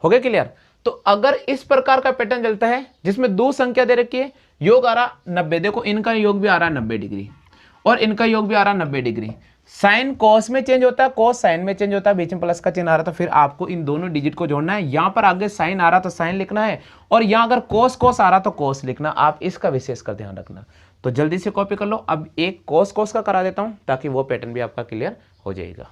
हो गया क्लियर। तो अगर इस प्रकार का पैटर्न चलता है जिसमें दो संख्या दे रखी है, योग आ रहा 90, देखो इनका योग भी आ रहा है 90 डिग्री और इनका योग भी आ रहा है 90 डिग्री, साइन कॉस में चेंज होता है, कॉस साइन में चेंज होता है, बीच में प्लस का चिन्ह आ रहा, तो फिर आपको इन दोनों डिजिट को जोड़ना है। यहां पर आगे साइन आ रहा तो साइन लिखना है, और यहां अगर कॉस कॉस आ रहा तो कॉस लिखना। आप इसका विशेष कर ध्यान रखना। तो जल्दी से कॉपी कर लो। अब एक कॉस कॉस का करा देता हूं ताकि वो पैटर्न भी आपका क्लियर हो जाएगा।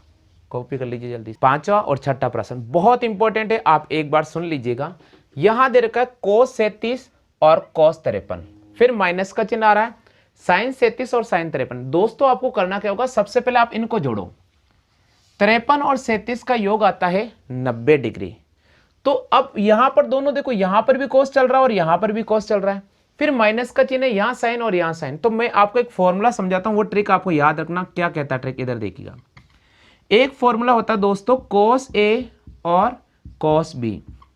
कॉपी कर लीजिए जल्दी। पांचवा और छठा प्रश्न बहुत इंपॉर्टेंट है, आप एक बार सुन लीजिएगा। यहां दे रखा है cos 37 और cos 53, फिर माइनस का चिन्ह आ रहा है, साइन 37 और साइन 53। दोस्तों आपको करना क्या होगा, सबसे पहले आप इनको जोड़ो। 53 और 37 का योग आता है 90 डिग्री। तो अब यहां पर दोनों देखो, यहां पर भी cos चल रहा है और यहां पर भी cos चल रहा है, फिर माइनस का चिन्ह है, यहां साइन और यहां साइन। तो मैं आपको एक फॉर्मूला समझाता हूं, वो ट्रिक आपको याद रखना। क्या कहता है ट्रिक, इधर देखिएगा। एक फॉर्मूला होता है दोस्तों cos A और cos B,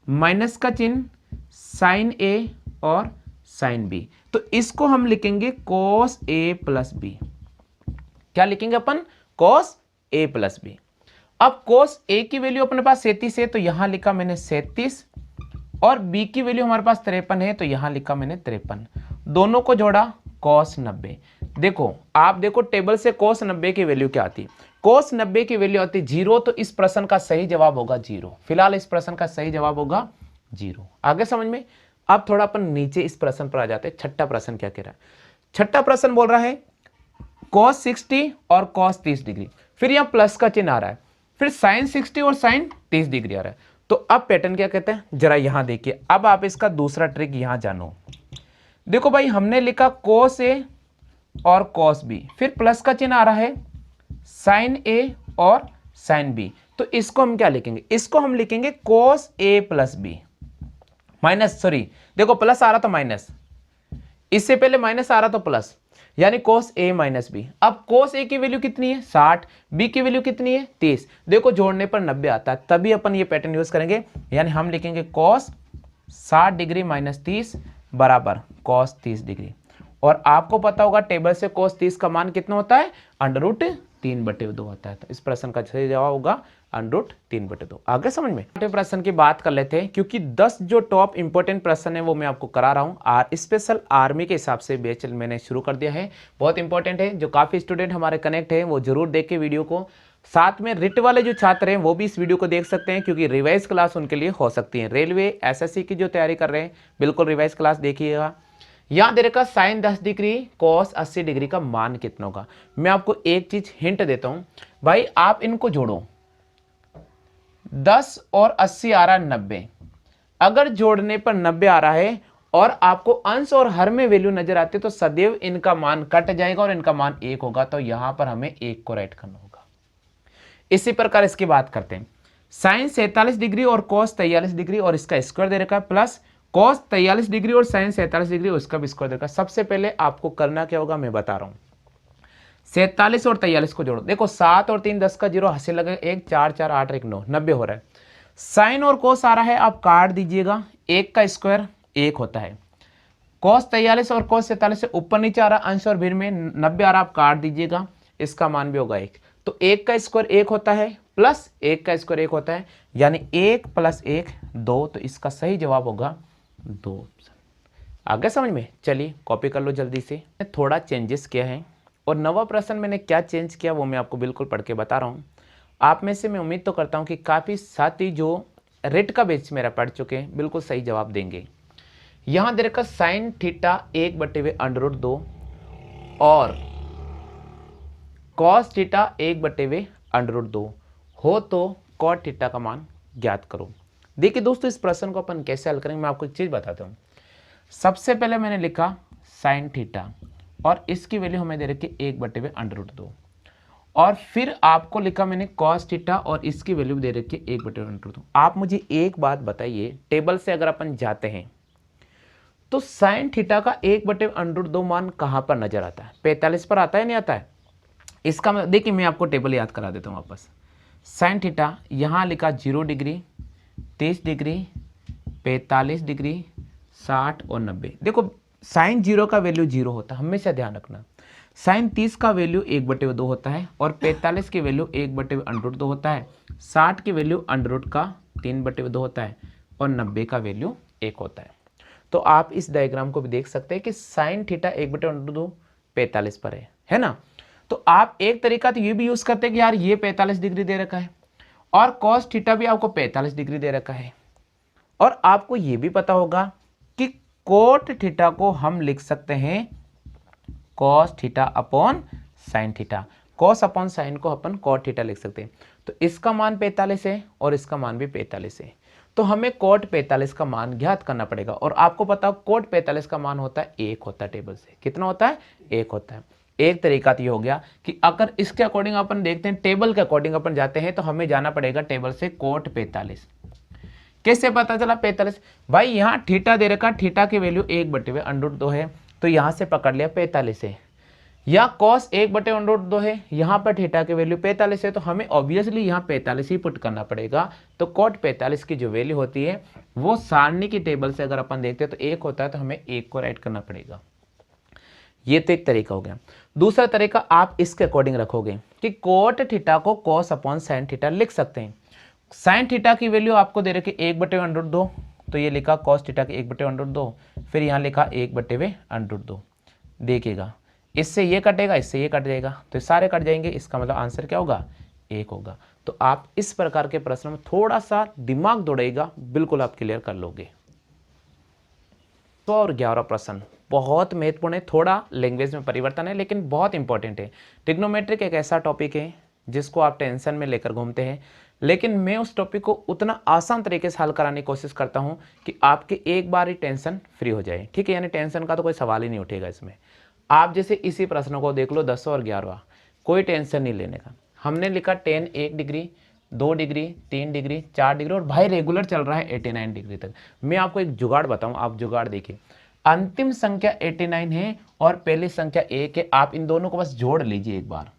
माइनस का चिन्ह साइन A और साइन B। तो इसको हम लिखेंगे cos A प्लस B। क्या लिखेंगे अपन, cos A प्लस B। अब cos A की वैल्यू अपने पास 37 है, तो यहां लिखा मैंने 37, और B की वैल्यू हमारे पास 53 है, तो यहां लिखा मैंने 53। दोनों को जोड़ा cos 90। देखो आप देखो टेबल से cos 90 की वैल्यू क्या आती है, cos 90 की वैल्यू आती है 0, तो इस प्रश्न का सही जवाब होगा 0। फिलहाल इस प्रश्न का सही जवाब होगा 0। आगे समझ में। अब थोड़ा अपन नीचे इस प्रश्न पर आ जाते हैं। छठा प्रश्न क्या कह रहा है, छठा प्रश्न बोल रहा है cos 60 और cos 30 डिग्री, फिर यहां प्लस का चिन्ह आ रहा है, फिर साइन 60 और साइन 30 डिग्री आ रहा है। तो अब पैटर्न क्या कहते हैं, जरा यहां देखिए। अब आप इसका दूसरा ट्रिक यहां जानो। देखो भाई, हमने लिखा cos A और cos B, फिर प्लस का चिन्ह आ रहा है साइन A और साइन B। तो इसको हम क्या लिखेंगे, इसको हम लिखेंगे cos A plus B minus, sorry देखो प्लस आ रहा तो माइनस, इससे पहले माइनस आ रहा तो प्लस, यानी cos A माइनस B। अब cos A की वैल्यू कितनी है 60, B की वैल्यू कितनी है 30। देखो जोड़ने पर 90 आता है, तभी अपन ये पैटर्न यूज करेंगे। यानी हम लिखेंगे cos 60 डिग्री माइनस 30 बराबर cos 30 डिग्री। और आपको पता होगा टेबल से cos 30 का मान कितना होता है, √3/2 होता है। तो इस प्रश्न का सही जवाब होगा √3/2। आगे समझ में। प्रश्न की बात कर लेते हैं, क्योंकि 10 जो टॉप इंपोर्टेंट प्रश्न है वो मैं आपको करा रहा हूँ। स्पेशल आर्मी के हिसाब से बैच मैंने शुरू कर दिया है, बहुत इंपॉर्टेंट है। जो काफी स्टूडेंट हमारे कनेक्ट हैं वो जरूर देखें वीडियो को। साथ में रिट वाले जो छात्र हैं वो भी इस वीडियो को देख सकते हैं, क्योंकि रिवाइज क्लास उनके लिए हो सकती है। रेलवे SSC की जो तैयारी कर रहे हैं बिल्कुल रिवाइज क्लास देखिएगा। यहां दे रखा साइन 10 डिग्री cos 80 डिग्री का मान कितना होगा। मैं आपको एक चीज हिंट देता हूं भाई, आप इनको जोड़ो, 10 और 80 आ रहा है 90। अगर जोड़ने पर 90 आ रहा है और आपको अंश और हर में वैल्यू नजर आती है तो सदैव इनका मान कट जाएगा और इनका मान 1 होगा, तो यहां पर हमें 1 को राइट करना होगा। इसी प्रकार इसकी बात करते हैं, साइन 47 डिग्री और कॉस 43 डिग्री और इसका स्क्वायर दे रखा है, प्लस कॉस 43 डिग्री और साइन 47 डिग्री और उसका भी स्क्वायर दे रखा है। सबसे पहले आपको करना क्या होगा मैं बता रहा हूं। 47 और 43 को जोड़ो, देखो 7 और 3 10 का जीरो हंसी लगे, 1 4 4 8 1 9 90 हो रहा है। साइन और कोस आ रहा है, आप काट दीजिएगा, 1 का स्क्वायर 1 होता है। कॉस 43 और कॉस 47 से ऊपर नीचे आ रहा, अंश और भिन्न में 90 आ रहा, आप काट दीजिएगा, इसका मान भी होगा 1। तो 1 का स्क्वायर 1 होता है प्लस 1 का स्क्वायर 1 होता है, यानी 1 प्लस 1 2, तो इसका सही जवाब होगा 2 ऑप्शन। आगे समझ में? चलिए कॉपी कर लो जल्दी से। थोड़ा चेंजेस किया है और नवा प्रश्न मैंने क्या चेंज किया वो मैं आपको बिल्कुल पढ़ के बता रहा हूँ। आप में से मैं उम्मीद तो करता हूँ कि काफ़ी साथी जो रेट का बेच मेरा पढ़ चुके हैं बिल्कुल सही जवाब देंगे। यहाँ दे रखा साइन थीटा 1/√2 और कॉस थीटा 1/√2 हो तो कॉट थीटा का मान ज्ञात करो। देखिए दोस्तों, इस प्रश्न को अपन कैसे हल करेंगे मैं आपको एक चीज़ बताता हूँ। सबसे पहले मैंने लिखा साइन थीटा और इसकी वैल्यू हमें दे रखी 1/√2 और फिर आपको लिखा मैंने कॉस थीटा और इसकी वैल्यू दे रखी 1/√2। आप मुझे एक बात बताइए, टेबल से अगर अपन जाते हैं तो साइन थीटा का 1/√2 मान कहाँ पर नजर आता है? 45 पर आता है नहीं आता है? इसका मतलब देखिए मैं आपको टेबल याद करा देता हूँ वापस। साइन थीटा यहाँ लिखा 0 डिग्री 30 डिग्री 45 डिग्री 60 और 90। देखो साइन 0 का वैल्यू 0 होता है, हमेशा ध्यान रखना। साइन 30 का वैल्यू 1/2 होता है और 45 की वैल्यू 1/√2 होता है, 60 की वैल्यू अंडर का 3/2 होता है और 90 का वैल्यू 1 होता है। तो आप इस डायग्राम को भी देख सकते हैं कि साइन थीटा 1/√2 45 पर है ना। तो आप एक तरीका तो ये भी यूज करते हैं कि यार ये 45 डिग्री दे रखा है और कॉस थीटा भी आपको 45 डिग्री दे रखा है, और आपको ये भी पता होगा कि कोट थीटा को हम लिख सकते हैं cos theta upon sine theta. Cos upon sine को अपन कॉट थीटा लिख सकते हैं। तो इसका मान 45 है और इसका मान भी 45 है, तो हमें कोट 45 का मान ज्ञात करना पड़ेगा। और आपको पता हो कोट 45 का मान होता है 1 होता है, टेबल से कितना होता है? 1 होता है। एक तरीका तो ये हो गया कि अगर इसके अकॉर्डिंग अपन देखते हैं, टेबल के अकॉर्डिंग अपन जाते हैं, तो हमें जाना पड़ेगा टेबल से कोट 45। कैसे पता चला 45? भाई यहाँ थीटा दे रखा, थीटा की वैल्यू 1/√2 है, तो यहाँ से पकड़ लिया 45 है। या कॉस 1/√2 है, यहाँ पर थीटा की वैल्यू 45 है, तो हमें ऑब्वियसली यहाँ 45 ही पुट करना पड़ेगा। तो कोट 45 की जो वैल्यू होती है वो सारणी की टेबल से अगर अपन देखते हैं तो 1 होता है, तो हमें 1 को राइट करना पड़ेगा। ये तो एक तरीका हो गया। दूसरा तरीका आप इसके अकॉर्डिंग रखोगे कि कोट थीटा को कॉस अपॉन साइन थीटा लिख सकते हैं। साइन थीटा की वैल्यू आपको दे रखी 1/√2, तो ये लिखा कॉस थीटा की 1/√2, फिर यहाँ लिखा 1/√2। देखिएगा इससे ये कटेगा, इससे ये कट जाएगा, तो ये सारे कट जाएंगे, इसका मतलब आंसर क्या होगा? 1 होगा। तो आप इस प्रकार के प्रश्न में थोड़ा सा दिमाग दौड़ेगा, बिल्कुल आप क्लियर कर लोगे। तो और 11वां प्रश्न बहुत महत्वपूर्ण है, थोड़ा लैंग्वेज में परिवर्तन है लेकिन बहुत इंपॉर्टेंट है। ट्रिग्नोमेट्रिक एक ऐसा टॉपिक है जिसको आप टेंशन में लेकर घूमते हैं, लेकिन मैं उस टॉपिक को उतना आसान तरीके से हल कराने की कोशिश करता हूं कि आपके एक बार ही टेंशन फ्री हो जाए, ठीक है। यानी टेंशन का तो कोई सवाल ही नहीं उठेगा इसमें। आप जैसे इसी प्रश्न को देख लो 10 और 11वां, कोई टेंशन नहीं लेने का। हमने लिखा tan 1 degree 2 degree 3 degree 4 degree और भाई रेगुलर चल रहा है 89 डिग्री तक। मैं आपको एक जुगाड़ बताऊं, आप जुगाड़ देखिए। अंतिम संख्या 89 है और पहली संख्या 1 है, आप इन दोनों को बस जोड़ लीजिए एक बार,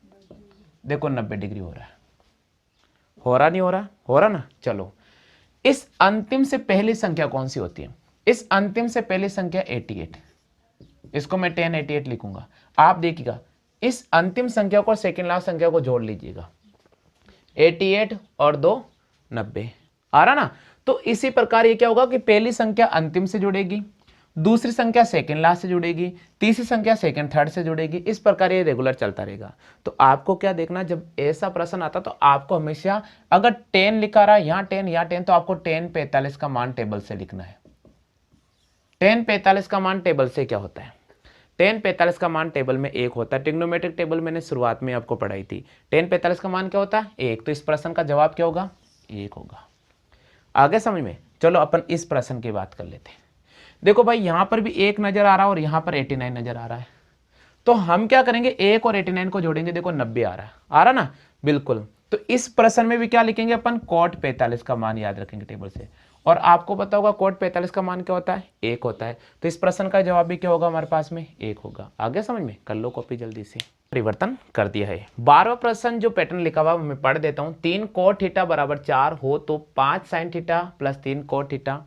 देखो 90 डिग्री हो रहा है। हो रहा नहीं हो रहा? हो रहा ना। चलो इस अंतिम से पहली संख्या कौन सी होती है? इस अंतिम से पहली संख्या 88, इसको मैं 1088 लिखूंगा। आप देखिएगा इस अंतिम संख्या को सेकंड लास्ट संख्या को जोड़ लीजिएगा, 88 और 2 90 आ रहा ना। तो इसी प्रकार ये क्या होगा कि पहली संख्या अंतिम से जुड़ेगी, दूसरी संख्या सेकंड लास्ट से जुड़ेगी, तीसरी संख्या सेकंड थर्ड से जुड़ेगी, इस प्रकार ये रेगुलर चलता रहेगा। तो आपको क्या देखना, जब ऐसा प्रश्न आता तो आपको हमेशा अगर 10 लिखा रहा यहाँ 10 या 10, तो आपको 1045 का मान टेबल से लिखना है। 1045 का मान टेबल से क्या होता है? 1045 का मान टेबल में 1 होता है। ट्रिग्नोमेट्रिक टेबल मैंने शुरुआत में आपको पढ़ाई थी। 1045 का मान क्या होता है? 1। तो इस प्रश्न का जवाब क्या होगा? 1 होगा। आगे समझ में? चलो अपन इस प्रश्न की बात कर लेते हैं। देखो भाई यहाँ पर भी 1 नजर आ रहा है और यहाँ पर 89 नजर आ रहा है, तो हम क्या करेंगे, 1 और 89 को जोड़ेंगे। देखो 90 आ रहा है ना, बिल्कुल। तो इस प्रश्न में भी क्या लिखेंगे अपन, cot 45 का मान याद रखेंगे टेबल से। और आपको पता होगा cot 45 का मान क्या होता है, 1 होता है। तो इस प्रश्न का जवाब भी क्या होगा हमारे पास में, 1 होगा। आगे समझ में? कर लो कॉपी जल्दी से। परिवर्तन कर दिया है। 12वां प्रश्न जो पैटर्न लिखा हुआ मैं पढ़ देता हूँ। 3 cot थीटा बराबर 4 हो तो 5 sin theta plus 3 cot theta,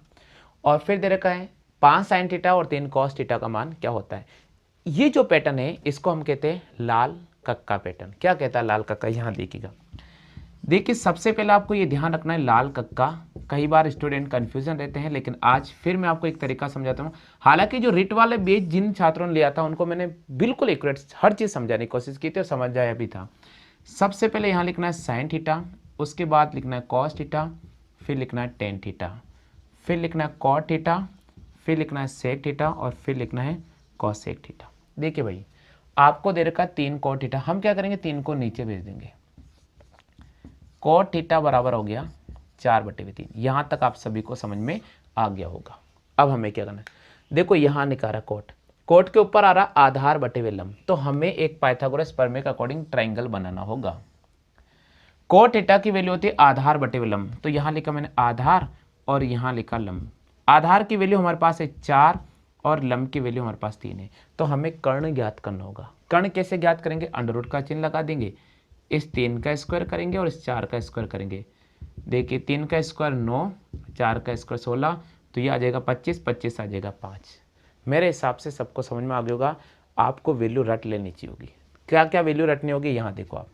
और फिर दे रखा है 5 sin थीटा और 3 cos थीटा का मान क्या होता है। ये जो पैटर्न है इसको हम कहते हैं लाल कक्का पैटर्न। क्या कहता है लाल कक्का, यहाँ देखिएगा। देखिए सबसे पहले आपको ये ध्यान रखना है, लाल कक्का कई बार स्टूडेंट कंफ्यूजन रहते हैं, लेकिन आज फिर मैं आपको एक तरीका समझाता हूँ। हालांकि जो रिट वाले बेच जिन छात्रों ने लिया था उनको मैंने बिल्कुल एक्यूरेट हर चीज़ समझाने की कोशिश की थी और समझ जाया भी था। सबसे पहले यहाँ लिखना है साइन थीटा, उसके बाद लिखना है कॉस थीटा, फिर लिखना है टेन थीटा, फिर लिखना है कॉट थीटा, फिर लिखना है सेक थीटा, और फिर लिखना है कॉसेक थीटा। देखिए भाई आपको दे रखा 3 cot थीटा, हम क्या करेंगे 3 को नीचे भेज देंगे। cot थीटा बराबर हो गया 4/3। यहाँ तक आप सभी को समझ में आ गया होगा। अब हमें क्या करना है, देखो यहाँ निकाला कोट के ऊपर आ रहा आधार बटे लंब, तो हमें एक पाइथागोरस प्रमेय के अकॉर्डिंग ट्राइंगल बनाना होगा। cot थीटा की वैल्यू होती है आधार बटे लंब, तो यहाँ लिखा मैंने आधार और यहाँ लिखा लंब। आधार की वैल्यू हमारे पास है 4 और लंब की वैल्यू हमारे पास 3 है। तो हमें कर्ण ज्ञात करना होगा। कर्ण कैसे ज्ञात करेंगे, अंडर का चिन्ह लगा देंगे, इस 3 का स्क्वायर करेंगे और इस 4 का स्क्वायर करेंगे। देखिए 3 का स्क्वायर 9, 4 का स्क्वायर 16, तो ये आ जाएगा 25, 25 आ जाएगा 5। मेरे हिसाब से सबको समझ में आ गया होगा। आपको वैल्यू रट लेनी चाहिए होगी। क्या क्या वैल्यू रटनी होगी, यहाँ देखो आप।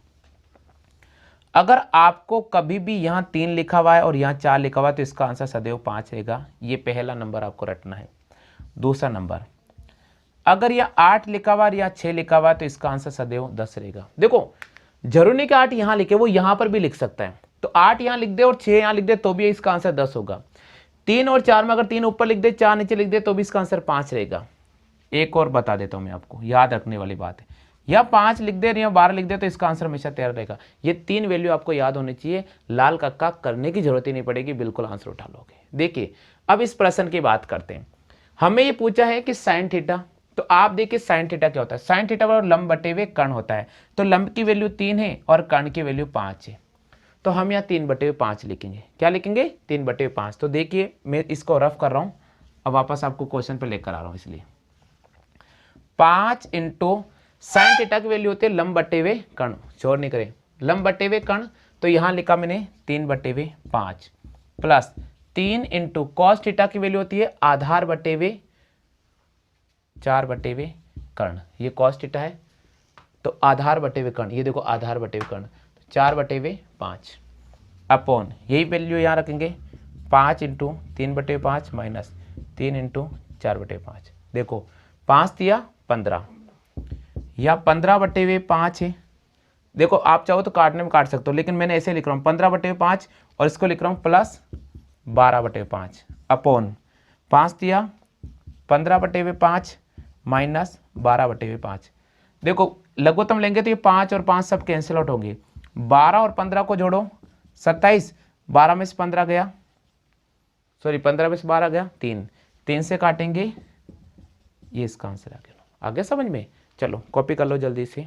अगर आपको कभी भी यहाँ 3 लिखा हुआ है और यहाँ 4 लिखा हुआ है तो इसका आंसर सदैव 5 रहेगा। ये पहला नंबर आपको रटना है। दूसरा नंबर, अगर यह 8 लिखा हुआ या 6 लिखा हुआ तो इसका आंसर सदैव 10 रहेगा। देखो जरूरी नहीं कि 8 यहां लिखे, वो यहां पर भी लिख सकता है। तो 8 यहां लिख दे और 6 यहां लिख दे तो भी इसका आंसर 10 होगा। 3 और 4 में अगर 3 ऊपर लिख दे 4 नीचे लिख दे तो भी इसका आंसर 5 रहेगा। एक और बता देता हूं मैं आपको, याद रखने वाली बात है, या 5 लिख दे या 12 लिख दे तो इसका आंसर हमेशा 13 रहेगा। ये 3 वैल्यू आपको याद होनी चाहिए। लाल कक्का करने की जरूरत ही नहीं पड़ेगी, बिल्कुल आंसर उठा लोगे। देखिए अब इस प्रश्न की बात करते हैं। हमें ये पूछा है कि साइन थीटा, तो आप देखिए साइन थीटा क्या होता है। साइन थीटा बराबर लंब बटे हुए कर्ण होता है। तो लंब की वैल्यू 3 है और कर्ण की वैल्यू 5 है, तो हम यहाँ 3/5 लिखेंगे। क्या लिखेंगे, 3/5। तो देखिए मैं इसको रफ कर रहा हूँ, अब वापस आपको क्वेश्चन पे लेकर आ रहा हूँ। इसलिए 5 इंटू साइन थीटा की वैल्यू होती है लंब बटे हुए कर्ण, छोड़ नहीं करें, लंब बटे हुए कर्ण, तो यहाँ लिखा मैंने 3/5 प्लस 3 इंटू कॉस थीटा की वैल्यू होती है आधार बटे हुए 4/5 कर्ण। ये कॉस थीटा है, तो आधार बटे हुए कर्ण, ये देखो आधार बटे हुए कर्ण, 4/5 अपॉन यही वैल्यू यहाँ रखेंगे 5 इंटू 3/5 माइनस 3 इंटू 4/5। देखो 5 दिया 15 या 15/5 है। देखो आप चाहो तो काटने में काट सकते हो, लेकिन मैंने ऐसे लिख रहा हूँ 15/5 और इसको लिख रहा हूँ प्लस 12/5 अपॉन 5 दिया 15/5 माइनस 12/5। देखो लघुत्तम लेंगे तो ये 5 और 5 सब कैंसिल आउट होंगे। 12 और 15 को जोड़ो 27, 12 में से 15 गया, सॉरी 15 में से 12 गया 3 से काटेंगे, ये इसका आंसर आ गया। आगे समझ में? चलो कॉपी कर लो जल्दी से।